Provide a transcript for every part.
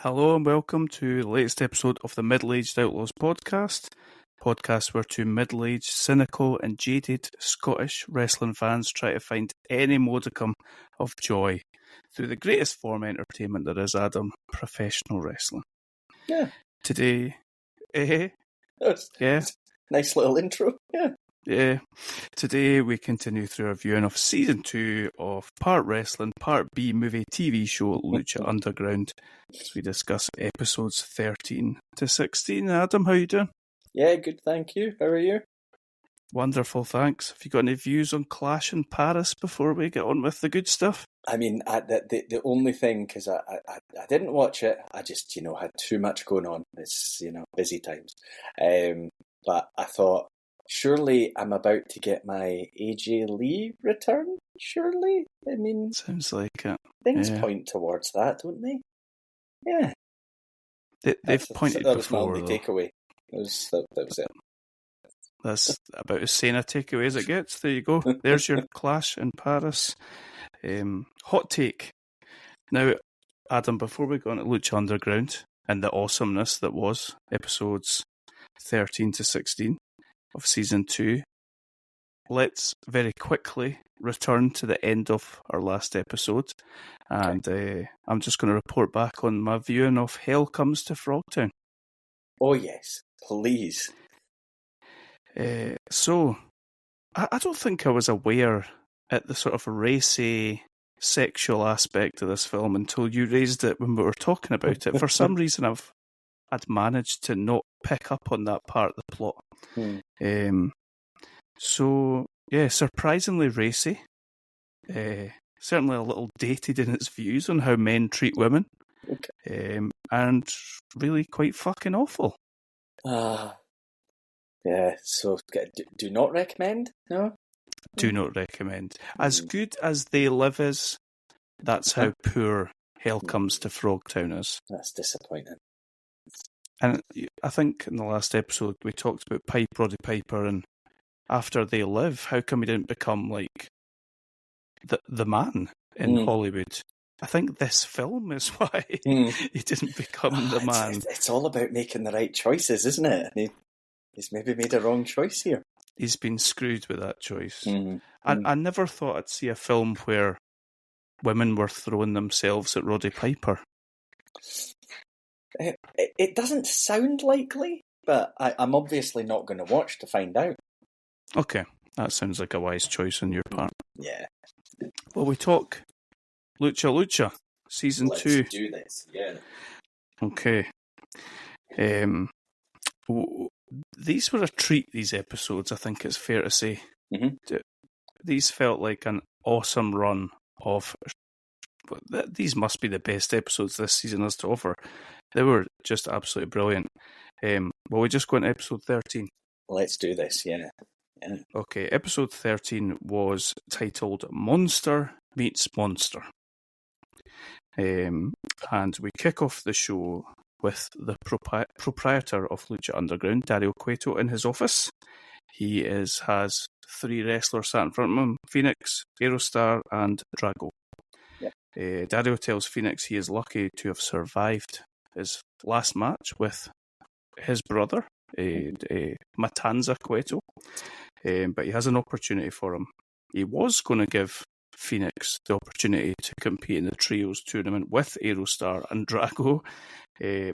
Hello and welcome to the latest episode of the Middle Aged Outlaws podcast where two middle-aged, cynical and jaded Scottish wrestling fans try to find any modicum of joy through the greatest form of entertainment there is, Adam, professional wrestling. Yeah. Today, nice little intro, Yeah. Today we continue through our viewing of Season 2 of part wrestling, part B movie TV show Lucha Underground as we discuss episodes 13 to 16. Adam, how you doing? Yeah, good, thank you. How are you? Wonderful, thanks. Have you got any views on Clash in Paris before we get on with the good stuff? I mean, the only thing, because I didn't watch it, I just, had too much going on. It's, busy times. But I thought, surely I'm about to get my AJ Lee return, surely? I mean... Sounds like it. Things point towards that, don't they? Yeah. They've pointed that before, was my only takeaway. That was it. That's about as sane a takeaway as it gets. There you go. There's your Clash in Paris. Hot take. Now, Adam, before we go on to Lucha Underground and the awesomeness that was episodes 13 to 16 of Season 2, let's very quickly return to the end of our last episode. And I'm just going to report back on my viewing of Hell Comes to Frogtown. Oh, yes. Please. So, I don't think I was aware at the sort of racy sexual aspect of this film until you raised it when we were talking about it. For some reason, I'd managed to not pick up on that part of the plot. So, yeah, surprisingly racy. Certainly a little dated in its views on how men treat women. Okay. And really quite fucking awful. Yeah, so do not recommend? No? Do not recommend. As good as They Live is, that's how poor Hell Comes to Frogtown is. That's disappointing. And I think in the last episode we talked about Roddy Piper, and after They Live, how come he didn't become like the man in Hollywood? I think this film is why he didn't become the man. It's all about making the right choices, isn't it? He's maybe made a wrong choice here. He's been screwed with that choice. Mm-hmm. I never thought I'd see a film where women were throwing themselves at Roddy Piper. It doesn't sound likely, but I'm obviously not going to watch to find out. Okay, that sounds like a wise choice on your part. Yeah. Well, we talk Lucha, Season 2. Let's do this, yeah. Okay. These were a treat, these episodes, I think it's fair to say. Mm-hmm. These felt like an awesome run of... These must be the best episodes this season has to offer. They were just absolutely brilliant. Well, we just go into episode 13. Let's do this, yeah. Okay, episode 13 was titled Monster Meets Monster. And we kick off the show with the proprietor of Lucha Underground, Dario Cueto, in his office. He has 3 wrestlers sat in front of him: Phoenix, Aerostar, and Drago. Yep. Dario tells Phoenix he is lucky to have survived his last match with his brother, Matanza Cueto, but he has an opportunity for him. He was going to give Phoenix the opportunity to compete in the Trios tournament with Aerostar and Drago,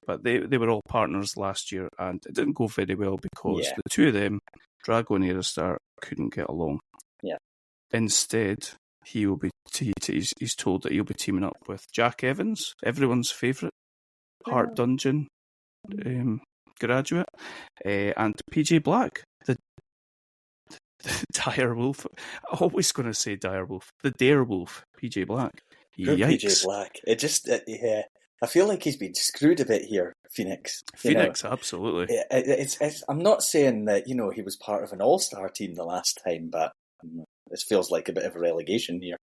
but they were all partners last year, and it didn't go very well because the two of them, Drago and Aerostar, couldn't get along. Yeah. Instead, he will be he's told that he'll be teaming up with Jack Evans, everyone's favourite Heart Dungeon graduate, and PJ Black, the Dire Wolf. I'm always going to say Dire Wolf. The Dare Wolf, PJ Black. Yikes. PJ Black. It just, I feel like he's been screwed a bit here, Phoenix. Absolutely. I'm not saying that, he was part of an all-star team the last time, but this feels like a bit of a relegation here.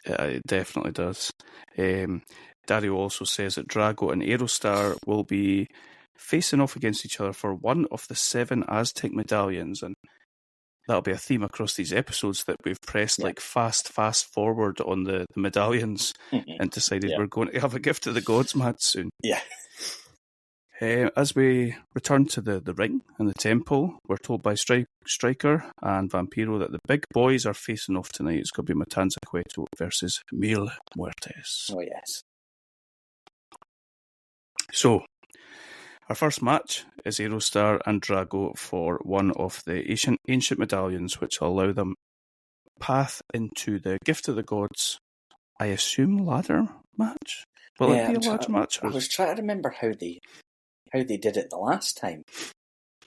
Yeah, it definitely does. Dario also says that Drago and Aerostar will be facing off against each other for one of the 7 Aztec medallions, and that'll be a theme across these episodes that we've pressed like fast forward on the medallions and decided we're going to have a Gift of the Gods match soon. Yeah. As we return to the ring and the temple, we're told by Striker and Vampiro that the big boys are facing off tonight. It's going to be Matanza Cueto versus Mil Muertes. Oh, yes. So, our first match is Aerostar and Drago for one of the ancient medallions, which will allow them path into the Gift of the Gods, I assume ladder match? Will it be a ladder match? I was trying to remember how they did it the last time.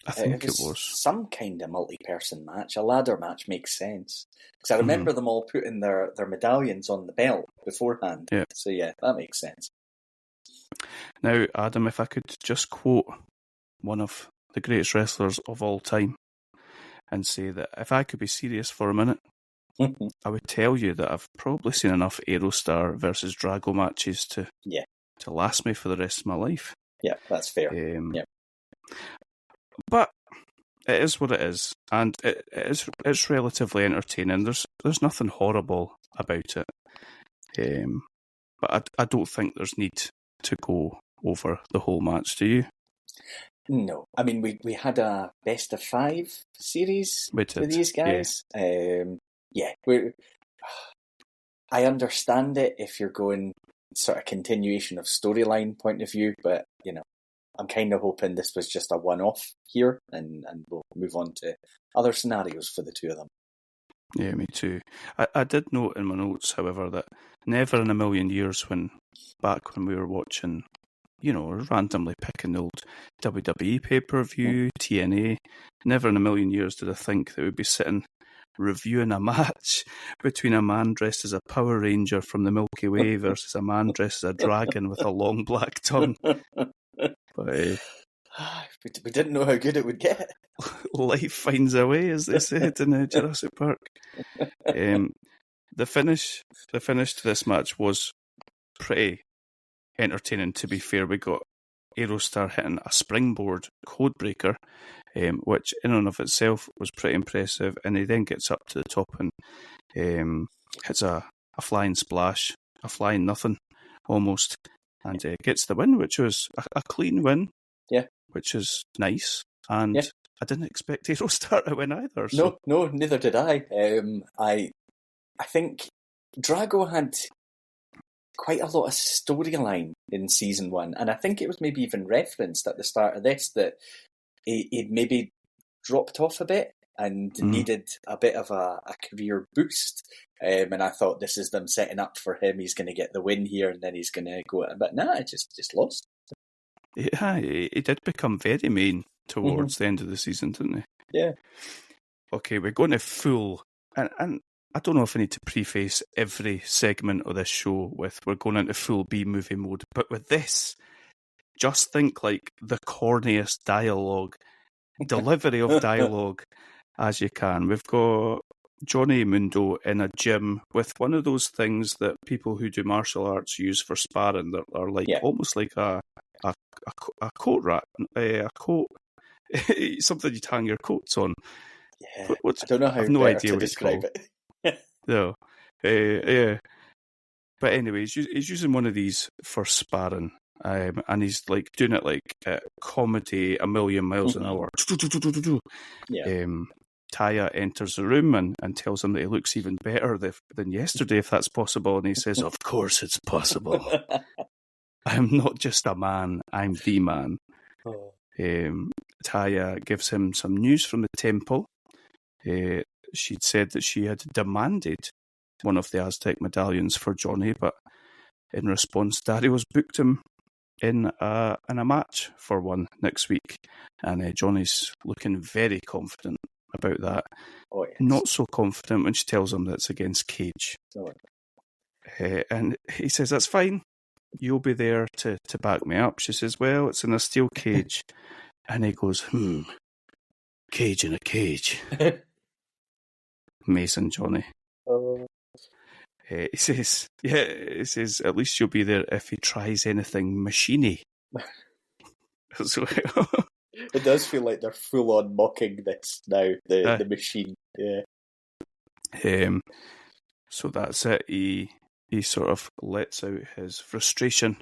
I think it was some kind of multi-person match. A ladder match makes sense. Because I remember them all putting their medallions on the belt beforehand. Yeah. So yeah, that makes sense. Now, Adam, if I could just quote one of the greatest wrestlers of all time and say that if I could be serious for a minute, I would tell you that I've probably seen enough Aerostar versus Drago matches to last me for the rest of my life. Yeah, that's fair. But it is what it is, and it's relatively entertaining. There's nothing horrible about it, but I don't think there's need to go over the whole match. Do you? No, I mean we had a best of 5 series with these guys. Yeah, I understand it if you're going sort of continuation of storyline point of view, but you know, I'm kind of hoping this was just a one-off here, and we'll move on to other scenarios for the two of them. Yeah, me too. I did note in my notes, however, that never in a million years back when we were watching, you know, randomly picking the old WWE pay-per-view, TNA, never in a million years did I think that we'd be sitting reviewing a match between a man dressed as a Power Ranger from the Milky Way versus a man dressed as a dragon with a long black tongue. But we didn't know how good it would get. Life finds a way, as they said in Jurassic Park. The finish to this match was pretty entertaining, to be fair. We got Aerostar hitting a springboard codebreaker, which in and of itself was pretty impressive, and he then gets up to the top and hits a flying splash, a flying nothing almost, and gets the win, which was a clean win, which is nice, and I didn't expect Aerostar to win either. So. No, neither did I. I think Drago had quite a lot of storyline in season 1, and I think it was maybe even referenced at the start of this that he'd maybe dropped off a bit and needed a bit of a career boost. And I thought this is them setting up for him. He's going to get the win here, and then he's going to go. But nah, I just lost. Yeah, he did become very main towards the end of the season, didn't he? Yeah. Okay, we're going to full, and I don't know if I need to preface every segment of this show with we're going into full B-movie mode, but with this, just think like the corniest delivery of dialogue as you can. We've got Johnny Mundo in a gym with one of those things that people who do martial arts use for sparring that are like almost like a coat rack, a coat, something you'd hang your coats on. Yeah, I don't know how I've no idea to what describe it. No. Yeah. But anyway, he's using one of these for sparring. And he's like doing it like comedy a million miles an hour. Yeah. Taya enters the room and tells him that he looks even better than yesterday, if that's possible. And he says, "Of course it's possible. I'm not just a man, I'm the man." Oh. Taya gives him some news from the temple. She'd said that she had demanded one of the Aztec medallions for Johnny, but in response, Dario's booked him in a match for one next week, and Johnny's looking very confident about that. Oh, yes. Not so confident when she tells him that it's against Cage. Oh. And he says, "That's fine. You'll be there to back me up." She says, "Well, it's in a steel cage." And he goes, "Cage in a cage." Mason Johnny. Oh. He says, "At least you'll be there if he tries anything machiney." So It does feel like they're full on mocking this now, the machine. Yeah. So that's it. He sort of lets out his frustration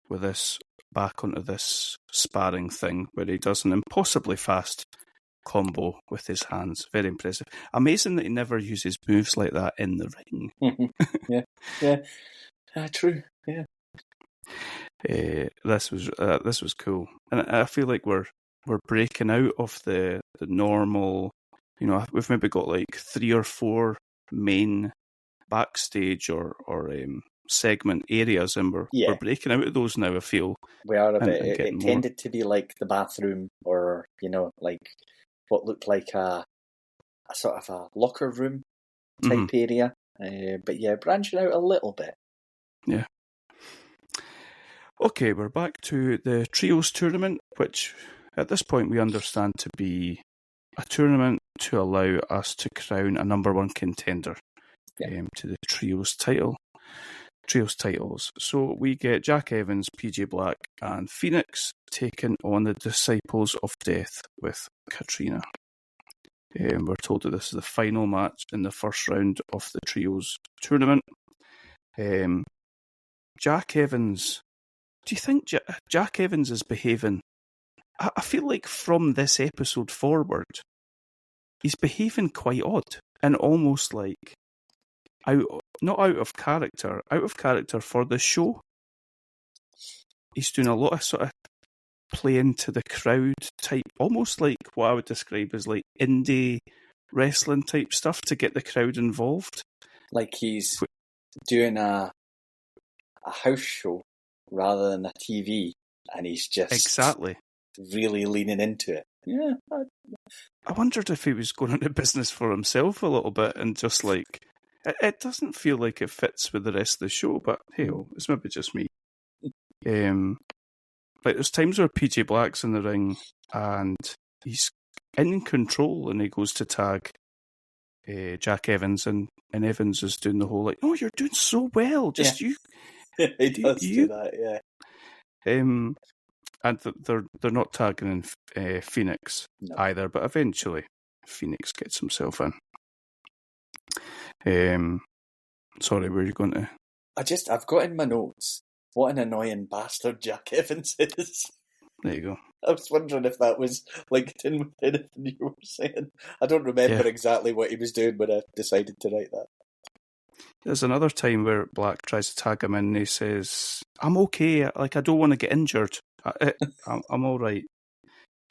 with this back onto this sparring thing where he does an impossibly fast combo with his hands. Very impressive. Amazing that he never uses moves like that in the ring. Yeah. True. Yeah. This was cool, and I feel like we're breaking out of the normal. We've maybe got like 3 or 4 main backstage or segment areas, and we're breaking out of those now. I feel we are a bit. It tended to be like the bathroom, or like what looked like a sort of a locker room type area. But yeah, branching out a little bit. Yeah. Okay, we're back to the Trios tournament, which at this point we understand to be a tournament to allow us to crown a number 1 contender to the Trios titles. So we get Jack Evans, PJ Black, and Phoenix taking on the Disciples of Death with Katrina. We're told that this is the final match in the first round of the Trios tournament. Jack Evans. Do you think Jack Evans is behaving? I feel like from this episode forward, he's behaving quite odd and almost like not out of character for the show. He's doing a lot of sort of playing to the crowd type, almost like what I would describe as like indie wrestling type stuff to get the crowd involved. Like he's doing a house show rather than a TV, and he's just really leaning into it. Yeah. I wondered if he was going into business for himself a little bit and just like, it doesn't feel like it fits with the rest of the show, but hey, it's maybe just me. Like there's times where PJ Black's in the ring and he's in control and he goes to tag Jack Evans and Evans is doing the whole like, oh, you're doing so well, just you. He does do that, yeah. And they're not tagging in Phoenix either, but eventually Phoenix gets himself in. Sorry, where are you going to? I've got in my notes what an annoying bastard Jack Evans is. There you go. I was wondering if that was linked in with anything you were saying. I don't remember exactly what he was doing when I decided to write that. There's another time where Black tries to tag him in and he says, I'm okay, like I don't want to get injured. I'm all right.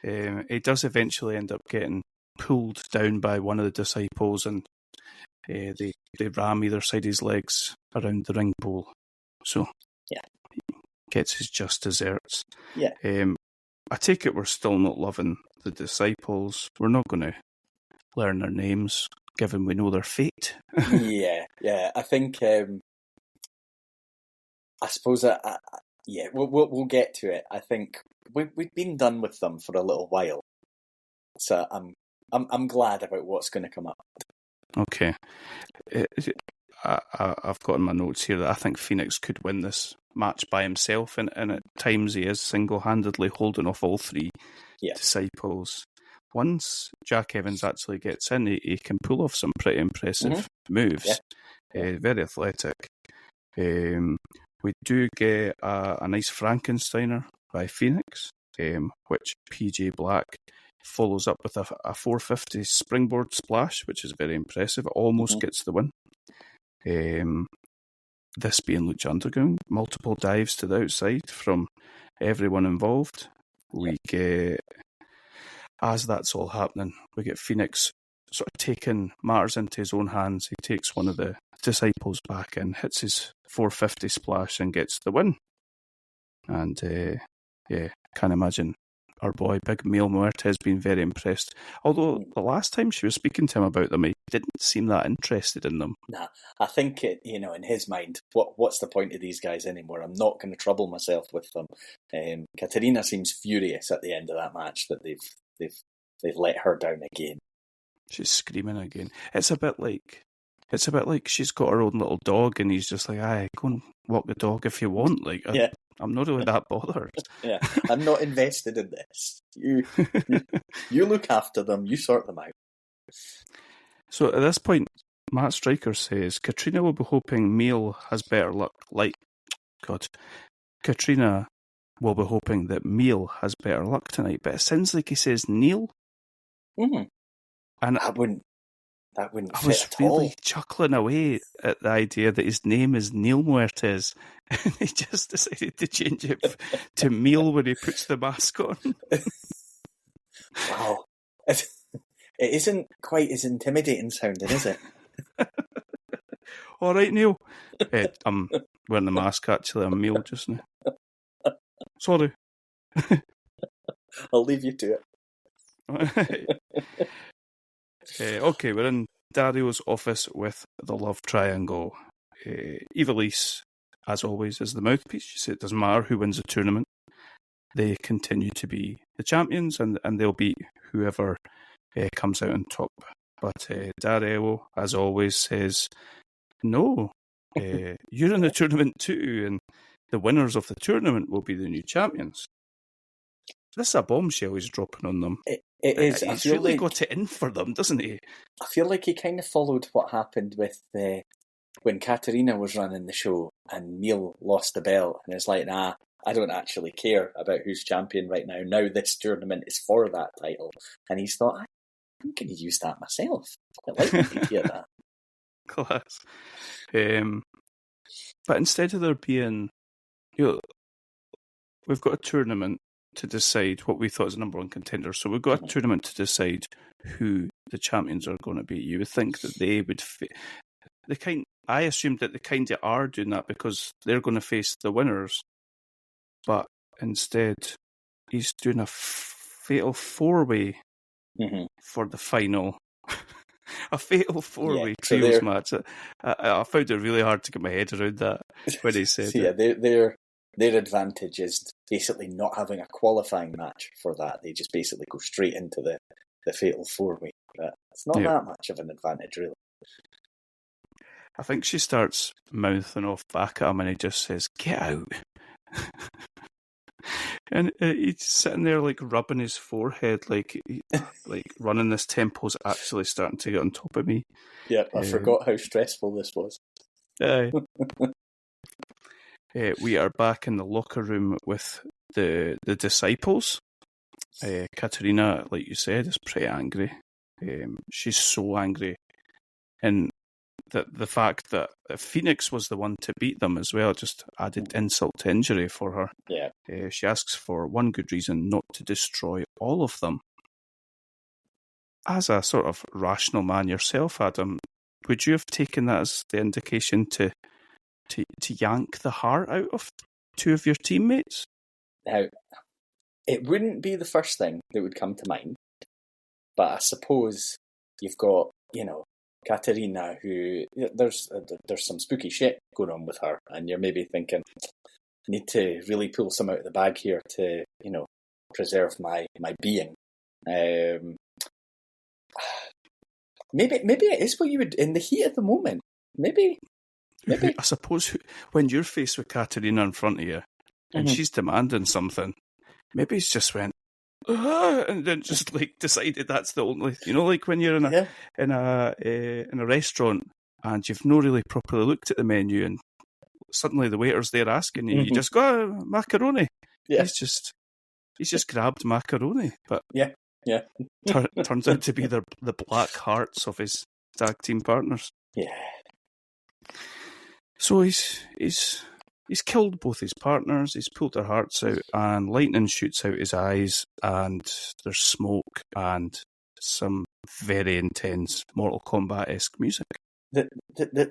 He does eventually end up getting pulled down by one of the disciples and they ram either side of his legs around the ring pole. So he gets his just desserts. Yeah. I take it we're still not loving the disciples. We're not going to learn their names, given we know their fate. Yeah. I think, I suppose, we'll get to it. I think we've been done with them for a little while, so I'm glad about what's going to come up. Okay. I've got in my notes here that I think Phoenix could win this match by himself, and at times he is single-handedly holding off all 3 disciples. Once Jack Evans actually gets in, he can pull off some pretty impressive moves. Very athletic. We do get a nice Frankensteiner by Phoenix, which PJ Black follows up with a 450 springboard splash, which is very impressive. It almost gets the win. This being Lucha Underground, multiple dives to the outside from everyone involved. We get, as that's all happening, we get Phoenix sort of taking matters into his own hands. He takes one of the disciples back and hits his 450 splash and gets the win. And can't imagine our boy Big Mil Muertes has been very impressed. Although the last time she was speaking to him about them, he didn't seem that interested in them. Nah, I think in his mind, what's the point of these guys anymore? I'm not going to trouble myself with them. Katarina seems furious at the end of that match that they've let her down again. She's screaming again. It's a bit like she's got her own little dog, and he's just like, "Aye, go and walk the dog if you want." Like, I'm not really that bothered. Yeah, I'm not invested in this. You look after them, you sort them out. So at this point, Matt Stryker says, Katrina will be hoping Mil has better luck. Katrina will be hoping that Mil has better luck tonight, but it sounds like he says Neil. Mm-hmm. And that wouldn't I fit was at really all. chuckling away at the idea that his name is Mil Muertes, and he just decided to change it to Mil when he puts the mask on. Wow. It isn't quite as intimidating sounding, is it? All right, Neil. I'm wearing the mask, actually. I'm Mil just now. Sorry. I'll leave you to it. Okay, we're in Dario's office with the love triangle. Evilise, as always, is the mouthpiece. She said it doesn't matter who wins the tournament. They continue to be the champions, and they'll beat whoever comes out on top. But Dario, as always, says, no, you're in the tournament too, and the winners of the tournament will be the new champions. This is a bombshell he's dropping on them. It is. He's really got it in for them, doesn't he? I feel like he kind of followed what happened with when Katerina was running the show and Mil lost the belt, and it's like, nah, I don't actually care about who's champion right now. Now this tournament is for that title. And he's thought, I'm going to use that myself. I like to hear that. Class. But instead of there being, we've got a tournament to decide what we thought is the number one contender. So we've got a tournament to decide who the champions are going to be. You would think that they would I assumed that they kind of are doing that because they're going to face the winners. But instead, he's doing a fatal four-way for the final. A fatal four-way trios match. I found it really hard to get my head around that when he said it. Their advantage is basically not having a qualifying match for that. They just basically go straight into the fatal four-way. But it's not that much of an advantage, really. I think she starts mouthing off back at him and he just says, get out. And he's sitting there like rubbing his forehead like running this tempo's actually starting to get on top of me. Yeah, I forgot how stressful this was. We are back in the locker room with the disciples. Katerina, like you said, is pretty angry. She's so angry. And the fact that Phoenix was the one to beat them as well just added insult to injury for her. Yeah. She asks for one good reason not to destroy all of them. As a sort of rational man yourself, Adam, would you have taken that as the indication to yank the heart out of two of your teammates? Now, it wouldn't be the first thing that would come to mind, but I suppose you've got, Katerina, who there's some spooky shit going on with her, and you're maybe thinking, I need to really pull some out of the bag here to, preserve my being. Maybe it is what you would, in the heat of the moment. Maybe. I suppose when you're faced with Katerina in front of you and she's demanding something, maybe he's just went, and then just decided that's the only, like when you're in a restaurant and you've not really properly looked at the menu and suddenly the waiter's there asking you, you just go, macaroni. Yeah. He's just grabbed macaroni, but turns out to be the black hearts of his tag team partners. Yeah. So he's killed both his partners, he's pulled their hearts out, and lightning shoots out his eyes, and there's smoke and some very intense Mortal Kombat-esque music. The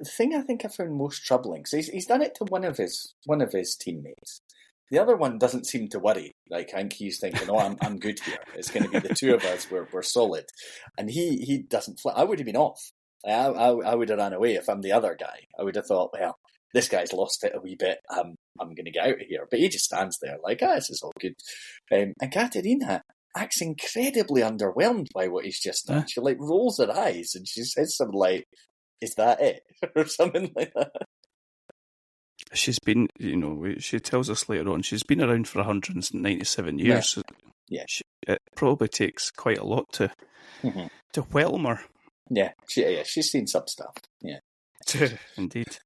thing I think I found most troubling, so he's done it to one of his teammates. The other one doesn't seem to worry. Like, I think he's thinking, I'm good here. It's going to be the two of us. We're solid. And he doesn't flip. I would have been off. I would have ran away if I'm the other guy. I would have thought, well, this guy's lost it a wee bit. I'm going to get out of here. But he just stands there like, this is all good. And Katerina acts incredibly underwhelmed by what he's just done. She rolls her eyes and she says something like, is that it? Or something like that. she's been, she tells us later on, she's been around for 197 years. So it probably takes quite a lot to whelm her. Yeah, she's seen some stuff. Yeah, indeed.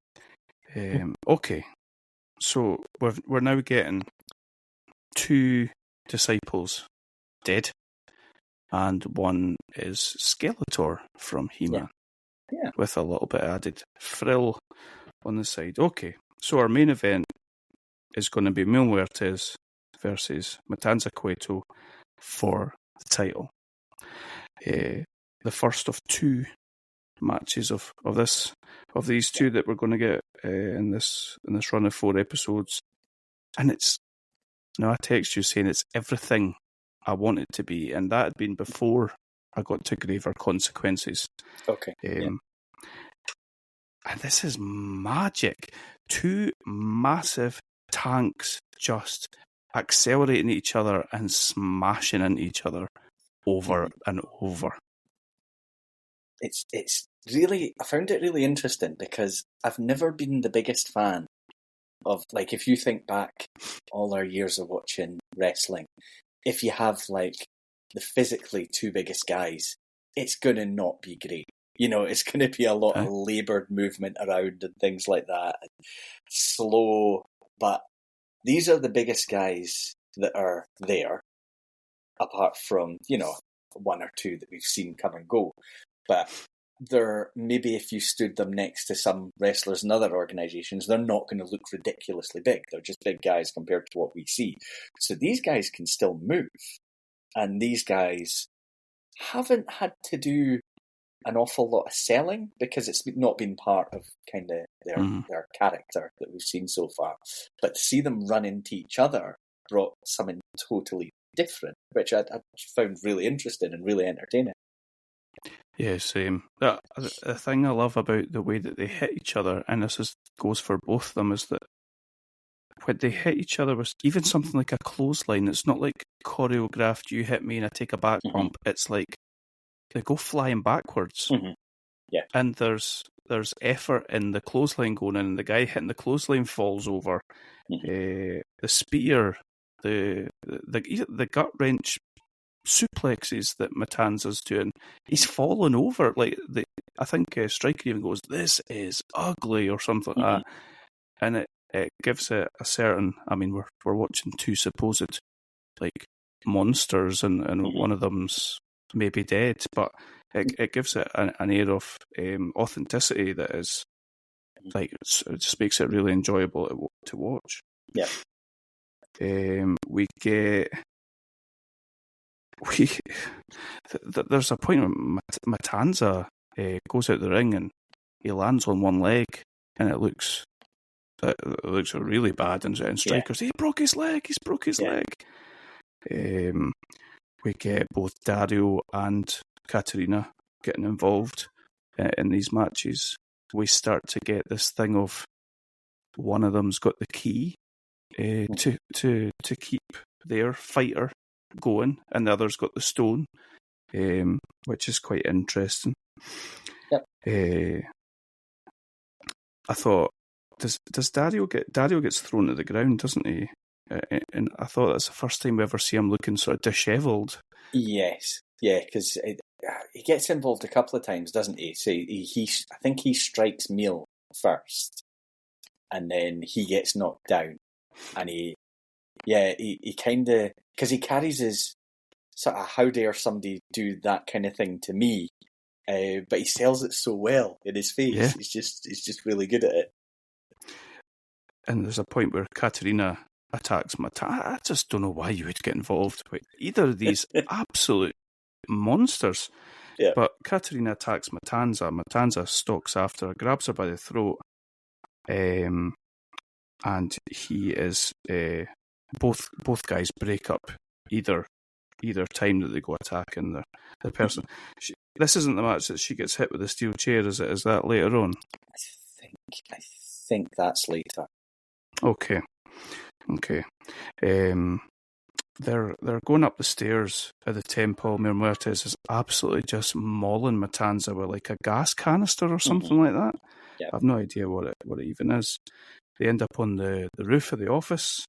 Okay, so we're now getting 2 disciples dead, and one is Skeletor from He-Man. Yeah. With a little bit of added frill on the side. Okay, so our main event is going to be Mil Muertes versus Matanza Cueto for the title. The first of 2 matches of these 2 that we're going to get in this run of 4 episodes, and it's I text you saying it's everything I want it to be, and that had been before I got to graver consequences. Okay. And this is magic. 2 massive tanks just accelerating each other and smashing into each other over and over. It's really, I found it really interesting because I've never been the biggest fan of, like, if you think back all our years of watching wrestling, if you have like the physically 2 biggest guys, it's going to not be great. It's going to be a lot of laboured movement around and things like that. Slow, but these are the biggest guys that are there, apart from, 1 or 2 that we've seen come and go. But maybe if you stood them next to some wrestlers in other organisations, they're not going to look ridiculously big. They're just big guys compared to what we see. So these guys can still move. And these guys haven't had to do an awful lot of selling because it's not been part of kind of their character that we've seen so far. But to see them run into each other brought something totally different, which I found really interesting and really entertaining. Yeah, same. The thing I love about the way that they hit each other, and this goes for both of them, is that when they hit each other with even something like a clothesline, it's not like choreographed, you hit me and I take a back bump. It's like they go flying backwards. Yeah. And there's effort in the clothesline going in, and the guy hitting the clothesline falls over. The spear, the gut wrench suplexes that Matanza's doing, he's falling over. Like I think Striker even goes, "This is ugly" or something like that, and it gives it a certain. I mean, we're watching 2 supposed like monsters, and one of them's maybe dead, but it gives it an air of authenticity that is like it just makes it really enjoyable to watch. Yeah. There's a point where Matanza goes out the ring and he lands on one leg, and it looks really bad. And Striker's, he broke his leg. He's broke his leg. We get both Dario and Katarina getting involved in these matches. We start to get this thing of one of them's got the key to keep their fighter going, and the other's got the stone, which is quite interesting. Yep. I thought, does Dario gets thrown to the ground, doesn't he? And I thought that's the first time we ever see him looking sort of dishevelled. Yes, yeah, because he gets involved a couple of times, doesn't he? So I think he strikes Mil first, and then he gets knocked down, and he kind of, because he carries his sort of how dare somebody do that kind of thing to me, but he sells it so well in his face. Yeah. He's just really good at it. And there's a point where Katarina attacks Matanza. I just don't know why you would get involved with either of these absolute monsters. Yeah. But Katarina attacks Matanza. Matanza stalks after her, grabs her by the throat, and he is both guys break up either time that they go attacking the person. This isn't the match that she gets hit with a steel chair, is it? Is that later on? I think that's later. Okay. They're going up the stairs at the temple. Mil Muertes is absolutely just mauling Matanza with like a gas canister or something like that. Yeah. I've no idea what it even is. They end up on the roof of the office.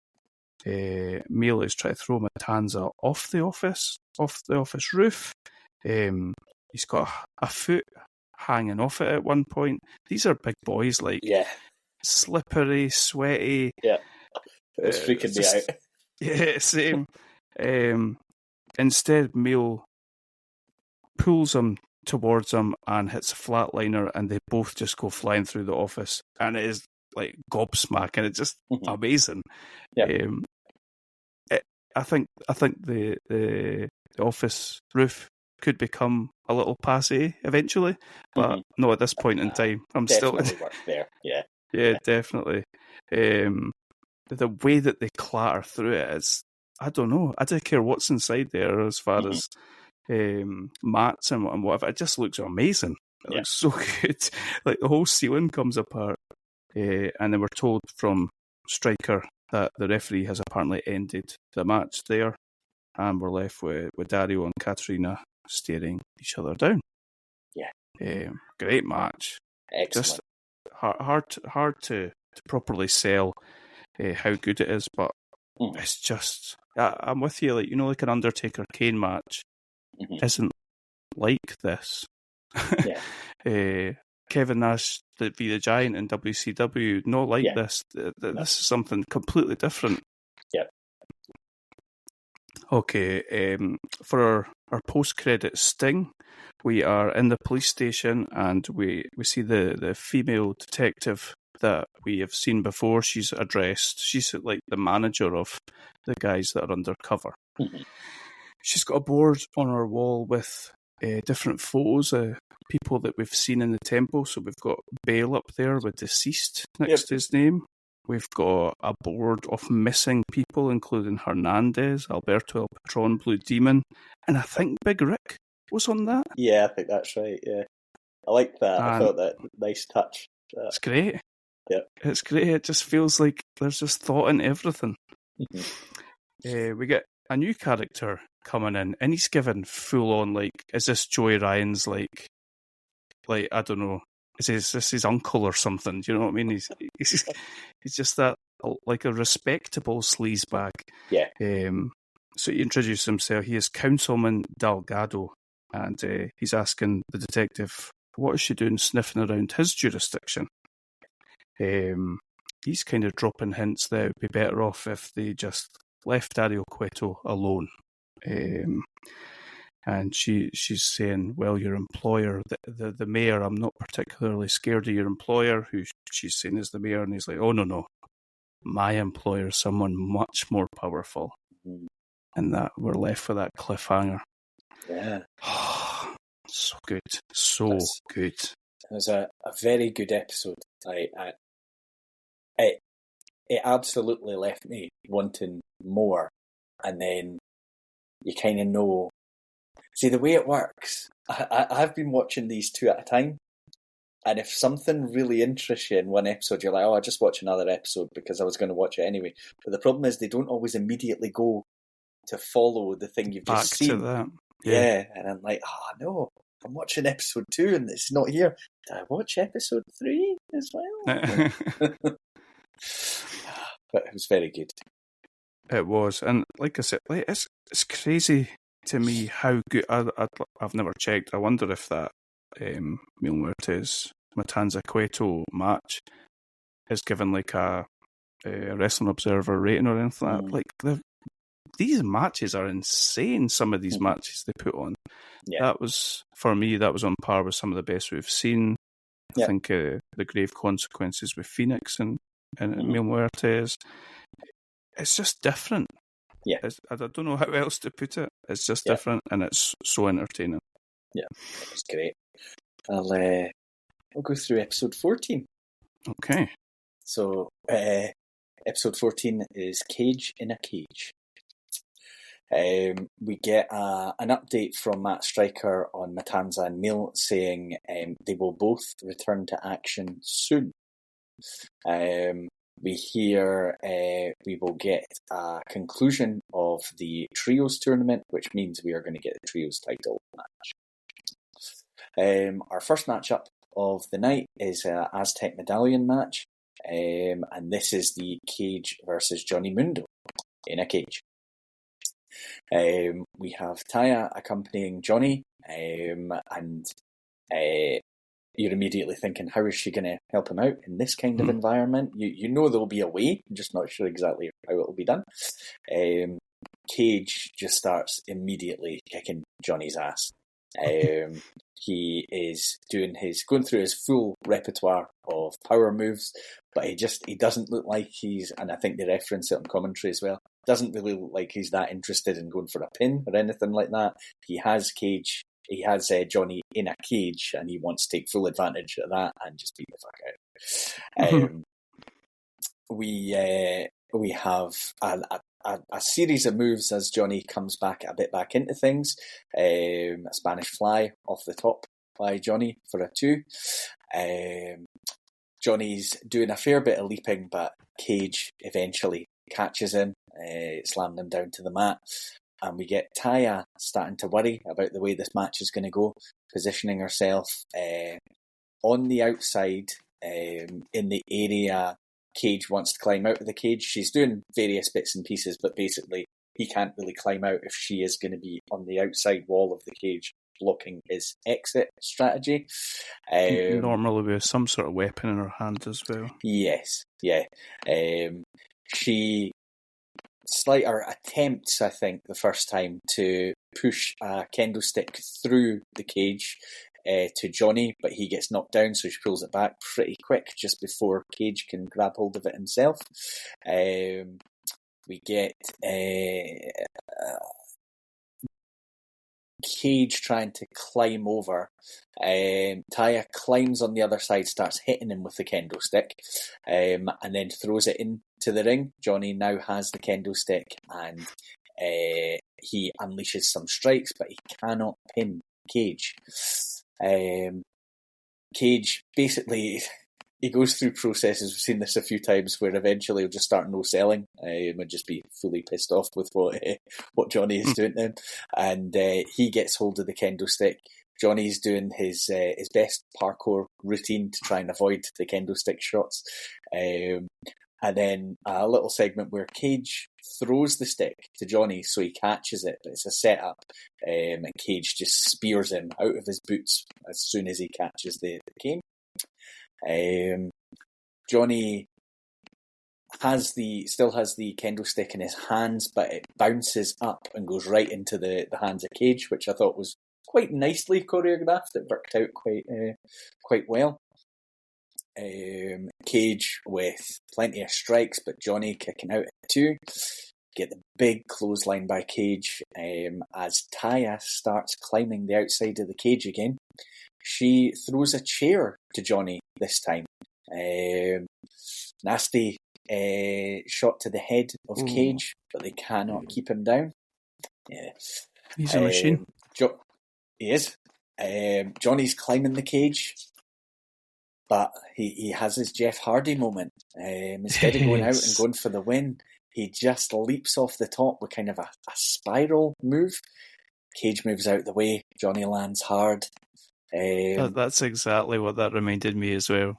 Mil is trying to throw Matanza off the office roof. He's got a foot hanging off it at one point. These are big boys, like slippery, sweaty. Yeah, it's freaking me out. Yeah, same. Instead, Mil pulls him towards him and hits a flatliner, and they both just go flying through the office, and it is like gobsmacking. It's just amazing. Yeah. I think the office roof could become a little passé eventually, but not at this point in time. I'm definitely still work there. Yeah. Yeah, definitely. The way that they clatter through it is, I don't know. I don't care what's inside there as far as mats and whatever. It just looks amazing. It looks so good. Like the whole ceiling comes apart. And then we're told from Striker that the referee has apparently ended the match there. And we're left with Dario and Katarina staring each other down. Yeah. Great match. Excellent. Just hard to properly sell how good it is, but it's just, I'm with you. Like, you know, like an Undertaker Kane match isn't like this. Kevin Nash be the Giant in WCW, not like this. This is something completely different. Yeah. Okay, for our post-credit sting, we are in the police station and we see the female detective that we have seen before. She's addressed. She's like the manager of the guys that are undercover. She's got a board on her wall with different photos of people that we've seen in the temple. So we've got Bale up there with deceased next to his name. We've got a board of missing people, including Hernandez, Alberto El Patron, Blue Demon, and I think Big Rick was on that. Yeah, I think that's right, yeah. I like that. I thought that nice touch. It's great. Yeah. It's great. It just feels like there's just thought in everything. We get a new character coming in, and he's given full on, like, is this Joey Ryan's, like I don't know, is this his uncle or something? Do you know what I mean? He's just that, like, a respectable sleazebag. Yeah. So he introduced himself. He is Councilman Delgado, and he's asking the detective, what is she doing sniffing around his jurisdiction? He's kind of dropping hints that it would be better off if they just left Dario Cueto alone. And she's saying, well, your employer, the mayor, I'm not particularly scared of your employer, who she's saying is the mayor, and he's like, oh, no, my employer is someone much more powerful. And that we're left with that cliffhanger. Yeah. So good. So good. It was a very good episode. It absolutely left me wanting more. And then you kind of know. See, the way it works, I've been watching these two at a time. And if something really interests you in one episode, you're like, oh, I'll just watch another episode because I was going to watch it anyway. But the problem is they don't always immediately go to follow the thing you've just seen. To that. Yeah. And I'm like, oh, no, I'm watching episode 2 and it's not here. Did I watch episode 3 as well? But it was very good. It was. And like I said, like, it's crazy to me how good. I've never checked. I wonder if that Mil Muertes Matanza Cueto match is given like a Wrestling Observer rating or anything like that. Like, these matches are insane, some of these matches they put on. Yeah. That was, for me, that was on par with some of the best we've seen. I think the Grave Consequences with Phoenix and Mil Muertes. It's just different. Yeah. I don't know how else to put it. It's just different, and it's so entertaining. Yeah, it was great. I'll go through episode 14. Okay. So, episode 14 is Cage in a Cage. We get an update from Matt Striker on Matanza and Mil saying they will both return to action soon. We hear we will get a conclusion of the Trios tournament, which means we are going to get the Trios title match. Our first matchup of the night is an Aztec medallion match. and this is the Cage versus Johnny Mundo in a cage. We have Taya accompanying Johnny, and you're immediately thinking, how is she going to help him out in this kind of environment? You know there'll be a way, I'm just not sure exactly how it'll be done. Cage just starts immediately kicking Johnny's ass. He is going through his full repertoire of power moves, but he doesn't look like and I think they reference it on commentary as well, doesn't really look like he's that interested in going for a pin or anything like that. He has Johnny in a cage, and he wants to take full advantage of that and just beat the fuck out. We have a series of moves as Johnny comes back into things. A Spanish fly off the top by Johnny for a 2. Johnny's doing a fair bit of leaping, but Cage eventually catches him, slamming him down to the mat. And we get Taya starting to worry about the way this match is going to go, positioning herself on the outside in the area Cage wants to climb out of the cage. She's doing various bits and pieces, but basically he can't really climb out if she is going to be on the outside wall of the cage blocking his exit strategy. Normally with some sort of weapon in her hand as well. Yes, yeah. She Slater attempts, I think, the first time to push a kendo stick through the cage to Johnny, but he gets knocked down, so she pulls it back pretty quick just before Cage can grab hold of it himself. We get Cage trying to climb over. Taya climbs on the other side, starts hitting him with the kendo stick, and then throws it into the ring. Johnny now has the kendo stick, and he unleashes some strikes, but he cannot pin Cage. Cage basically, he goes through processes, we've seen this a few times, where eventually he'll just start no selling and just be fully pissed off with what Johnny is doing to him. And he gets hold of the kendo stick. Johnny's doing his best parkour routine to try and avoid the kendo stick shots. And then a little segment where Cage throws the stick to Johnny so he catches it, but it's a setup, and Cage just spears him out of his boots as soon as he catches the cane. Johnny still has the kendo stick in his hands, but it bounces up and goes right into the hands of Cage, which I thought was quite nicely choreographed. It worked out quite well. Cage with plenty of strikes, but Johnny kicking out at 2. Get the big clothesline by Cage as Taya starts climbing the outside of the cage again. She throws a chair to Johnny this time. Nasty shot to the head of Cage, but they cannot keep him down. Yeah. He's a machine. He is. Johnny's climbing the cage, but he has his Jeff Hardy moment. Instead of going out and going for the win, he just leaps off the top with kind of a spiral move. Cage moves out the way. Johnny lands hard. That's exactly what that reminded me as well.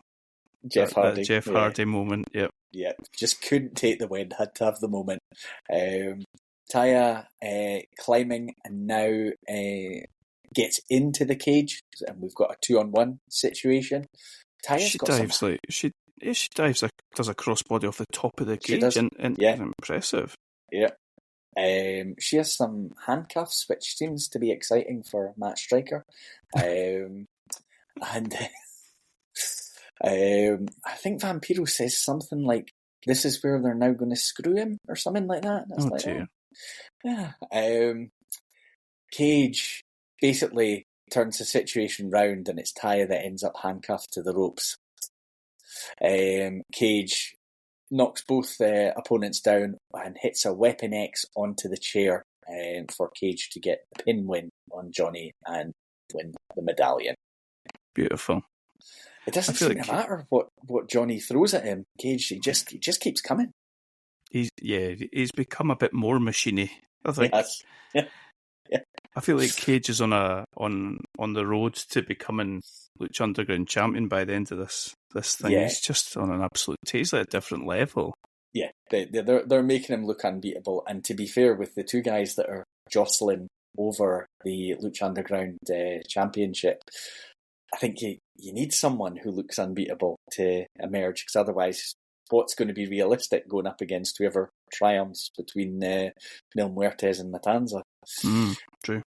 Jeff Hardy. Jeff Hardy moment, yep. Yeah, just couldn't take the win, had to have the moment. Taya climbing and now gets into the cage, and we've got a 2-on-1 situation. Taya's she dives, does a crossbody off the top of the cage, and yeah. Impressive. Yeah. She has some handcuffs, which seems to be exciting for Matt Striker. And I think Vampiro says something like, "This is where they're now going to screw him," or something like that. That's dear. Yeah. Cage basically turns the situation round, and it's Taya that ends up handcuffed to the ropes. Cage knocks both opponents down and hits a Weapon X onto the chair for Cage to get the pin win on Johnny and win the medallion. Beautiful. It doesn't seem to matter what Johnny throws at him. Cage, he just keeps coming. He's become a bit more machiney, I think. Yes. Yeah. I feel like Cage is on the road to becoming Lucha Underground champion by the end of this thing. Yeah. He's just on an absolute he's at a different level. Yeah, they're making him look unbeatable. And to be fair, with the two guys that are jostling over the Lucha Underground championship, I think you need someone who looks unbeatable to emerge, because otherwise, what's going to be realistic going up against whoever triumphs between Mil Muertes and Matanza? True.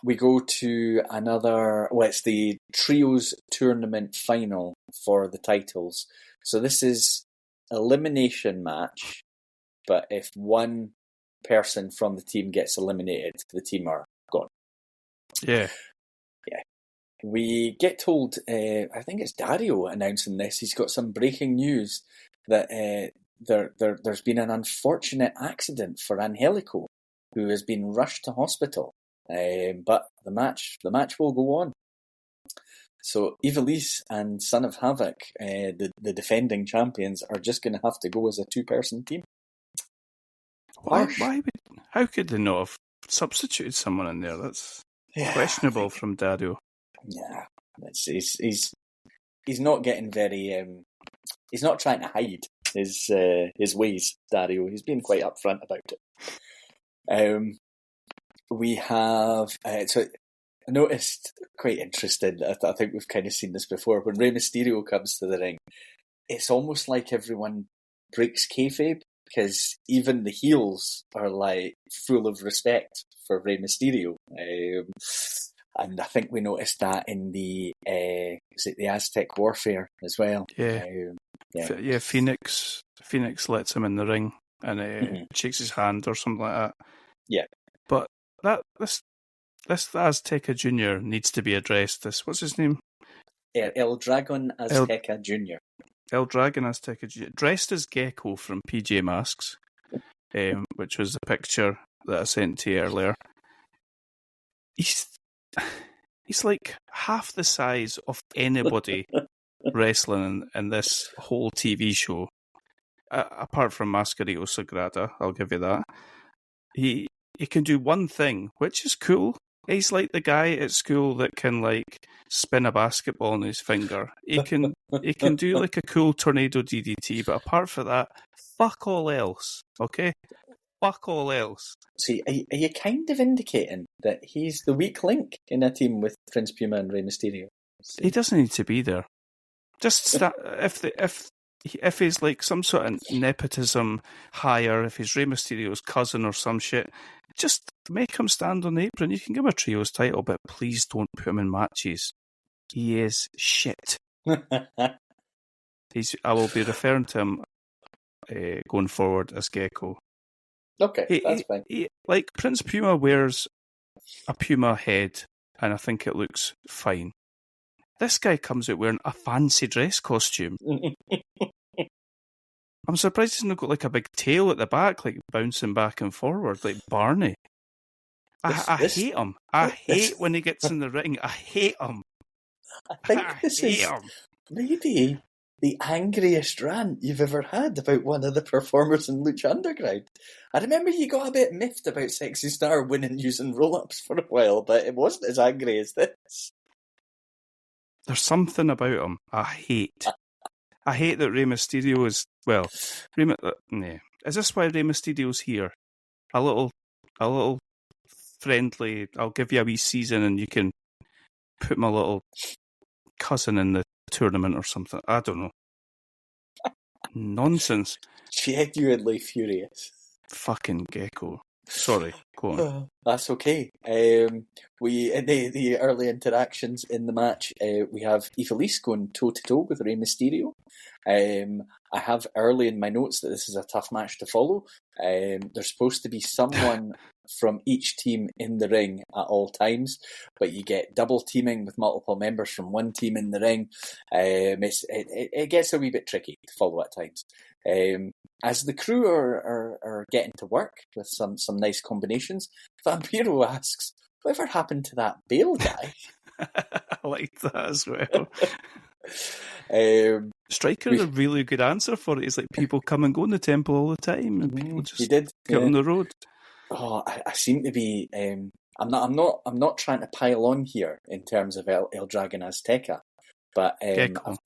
We go to it's the Trios Tournament final for the titles. So this is elimination match, but if one person from the team gets eliminated, the team are gone. Yeah. We get told, I think it's Dario announcing this, he's got some breaking news that there's been an unfortunate accident for Angelico, who has been rushed to hospital. But the match will go on. So Ivelisse and Son of Havoc, the defending champions, are just going to have to go as a two-person team. How could they not have substituted someone in there? That's questionable from Dario. Yeah, he's not getting very. He's not trying to hide his ways, Dario. He's been quite upfront about it. We have so I noticed, quite interested. I think we've kind of seen this before. When Rey Mysterio comes to the ring, it's almost like everyone breaks kayfabe, because even the heels are like full of respect for Rey Mysterio. And I think we noticed that in the Aztec Warfare as well. Yeah. Phoenix lets him in the ring and shakes his hand or something like that. Yeah, but this Azteca Junior needs to be addressed. What's his name? El Dragon Azteca Junior. El Dragon Azteca Junior, dressed as Gecko from PJ Masks, which was the picture that I sent to you earlier. He's like half the size of anybody wrestling in this whole TV show, apart from Mascarito Sagrada. I'll give you that. He can do one thing, which is cool. He's like the guy at school that can like spin a basketball on his finger. He can do like a cool tornado DDT, but apart from that, fuck all else. Okay. Fuck all else. See, are you kind of indicating that he's the weak link in a team with Prince Puma and Rey Mysterio? He doesn't need to be there. Just if he's like some sort of nepotism hire, if he's Rey Mysterio's cousin or some shit, just make him stand on the apron. You can give him a trios title, but please don't put him in matches. He is shit. I will be referring to him going forward as Gecko. Okay, that's fine. Like Prince Puma wears a puma head, and I think it looks fine. This guy comes out wearing a fancy dress costume. I'm surprised he's not got like a big tail at the back, like bouncing back and forward, like Barney. I hate him. I hate when he gets in the ring. I hate him. I think this is maybe the angriest rant you've ever had about one of the performers in Lucha Underground. I remember you got a bit miffed about Sexy Star winning using roll-ups for a while, but it wasn't as angry as this. There's something about him I hate. I hate that Rey Mysterio is... Well, is this why Rey Mysterio's here? A little friendly, I'll give you a wee season and you can put my little cousin in the tournament or something. I don't know. Nonsense. Genuinely furious. Fucking Gecko. Sorry, go on. That's okay. We in the early interactions in the match, we have Ivelisse going toe-to-toe with Rey Mysterio. I have early in my notes that this is a tough match to follow. There's supposed to be someone from each team in the ring at all times, but you get double teaming with multiple members from one team in the ring. It gets a wee bit tricky to follow at times. As the crew are getting to work with some nice combinations, Vampiro asks, "Whatever happened to that Bale guy?" I like that as well. Striker had a really good answer for it. It's like people come and go in the temple all the time, and people just get on the road. I seem to be. I'm not trying to pile on here in terms of El Dragon Azteca, but Gecko.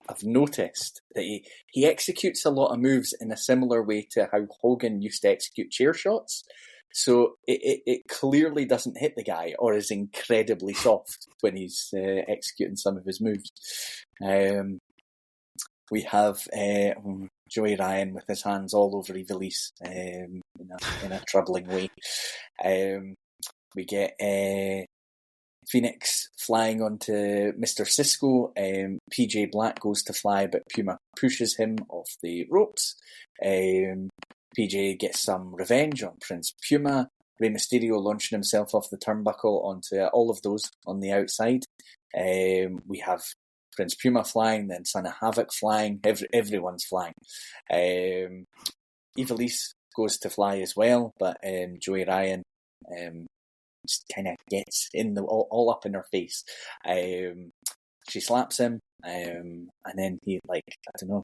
I've noticed that he executes a lot of moves in a similar way to how Hogan used to execute chair shots. So it clearly doesn't hit the guy, or is incredibly soft when he's executing some of his moves. We have Joey Ryan with his hands all over Ivelisse in a troubling way. We get Phoenix flying onto Mr. Cisco. PJ Black goes to fly, but Puma pushes him off the ropes. PJ gets some revenge on Prince Puma. Rey Mysterio launching himself off the turnbuckle onto all of those on the outside. We have Prince Puma flying, then Son of Havoc flying. Everyone's flying. Ivelisse goes to fly as well, but Joey Ryan just kind of gets in all up in her face. She slaps him, and then he,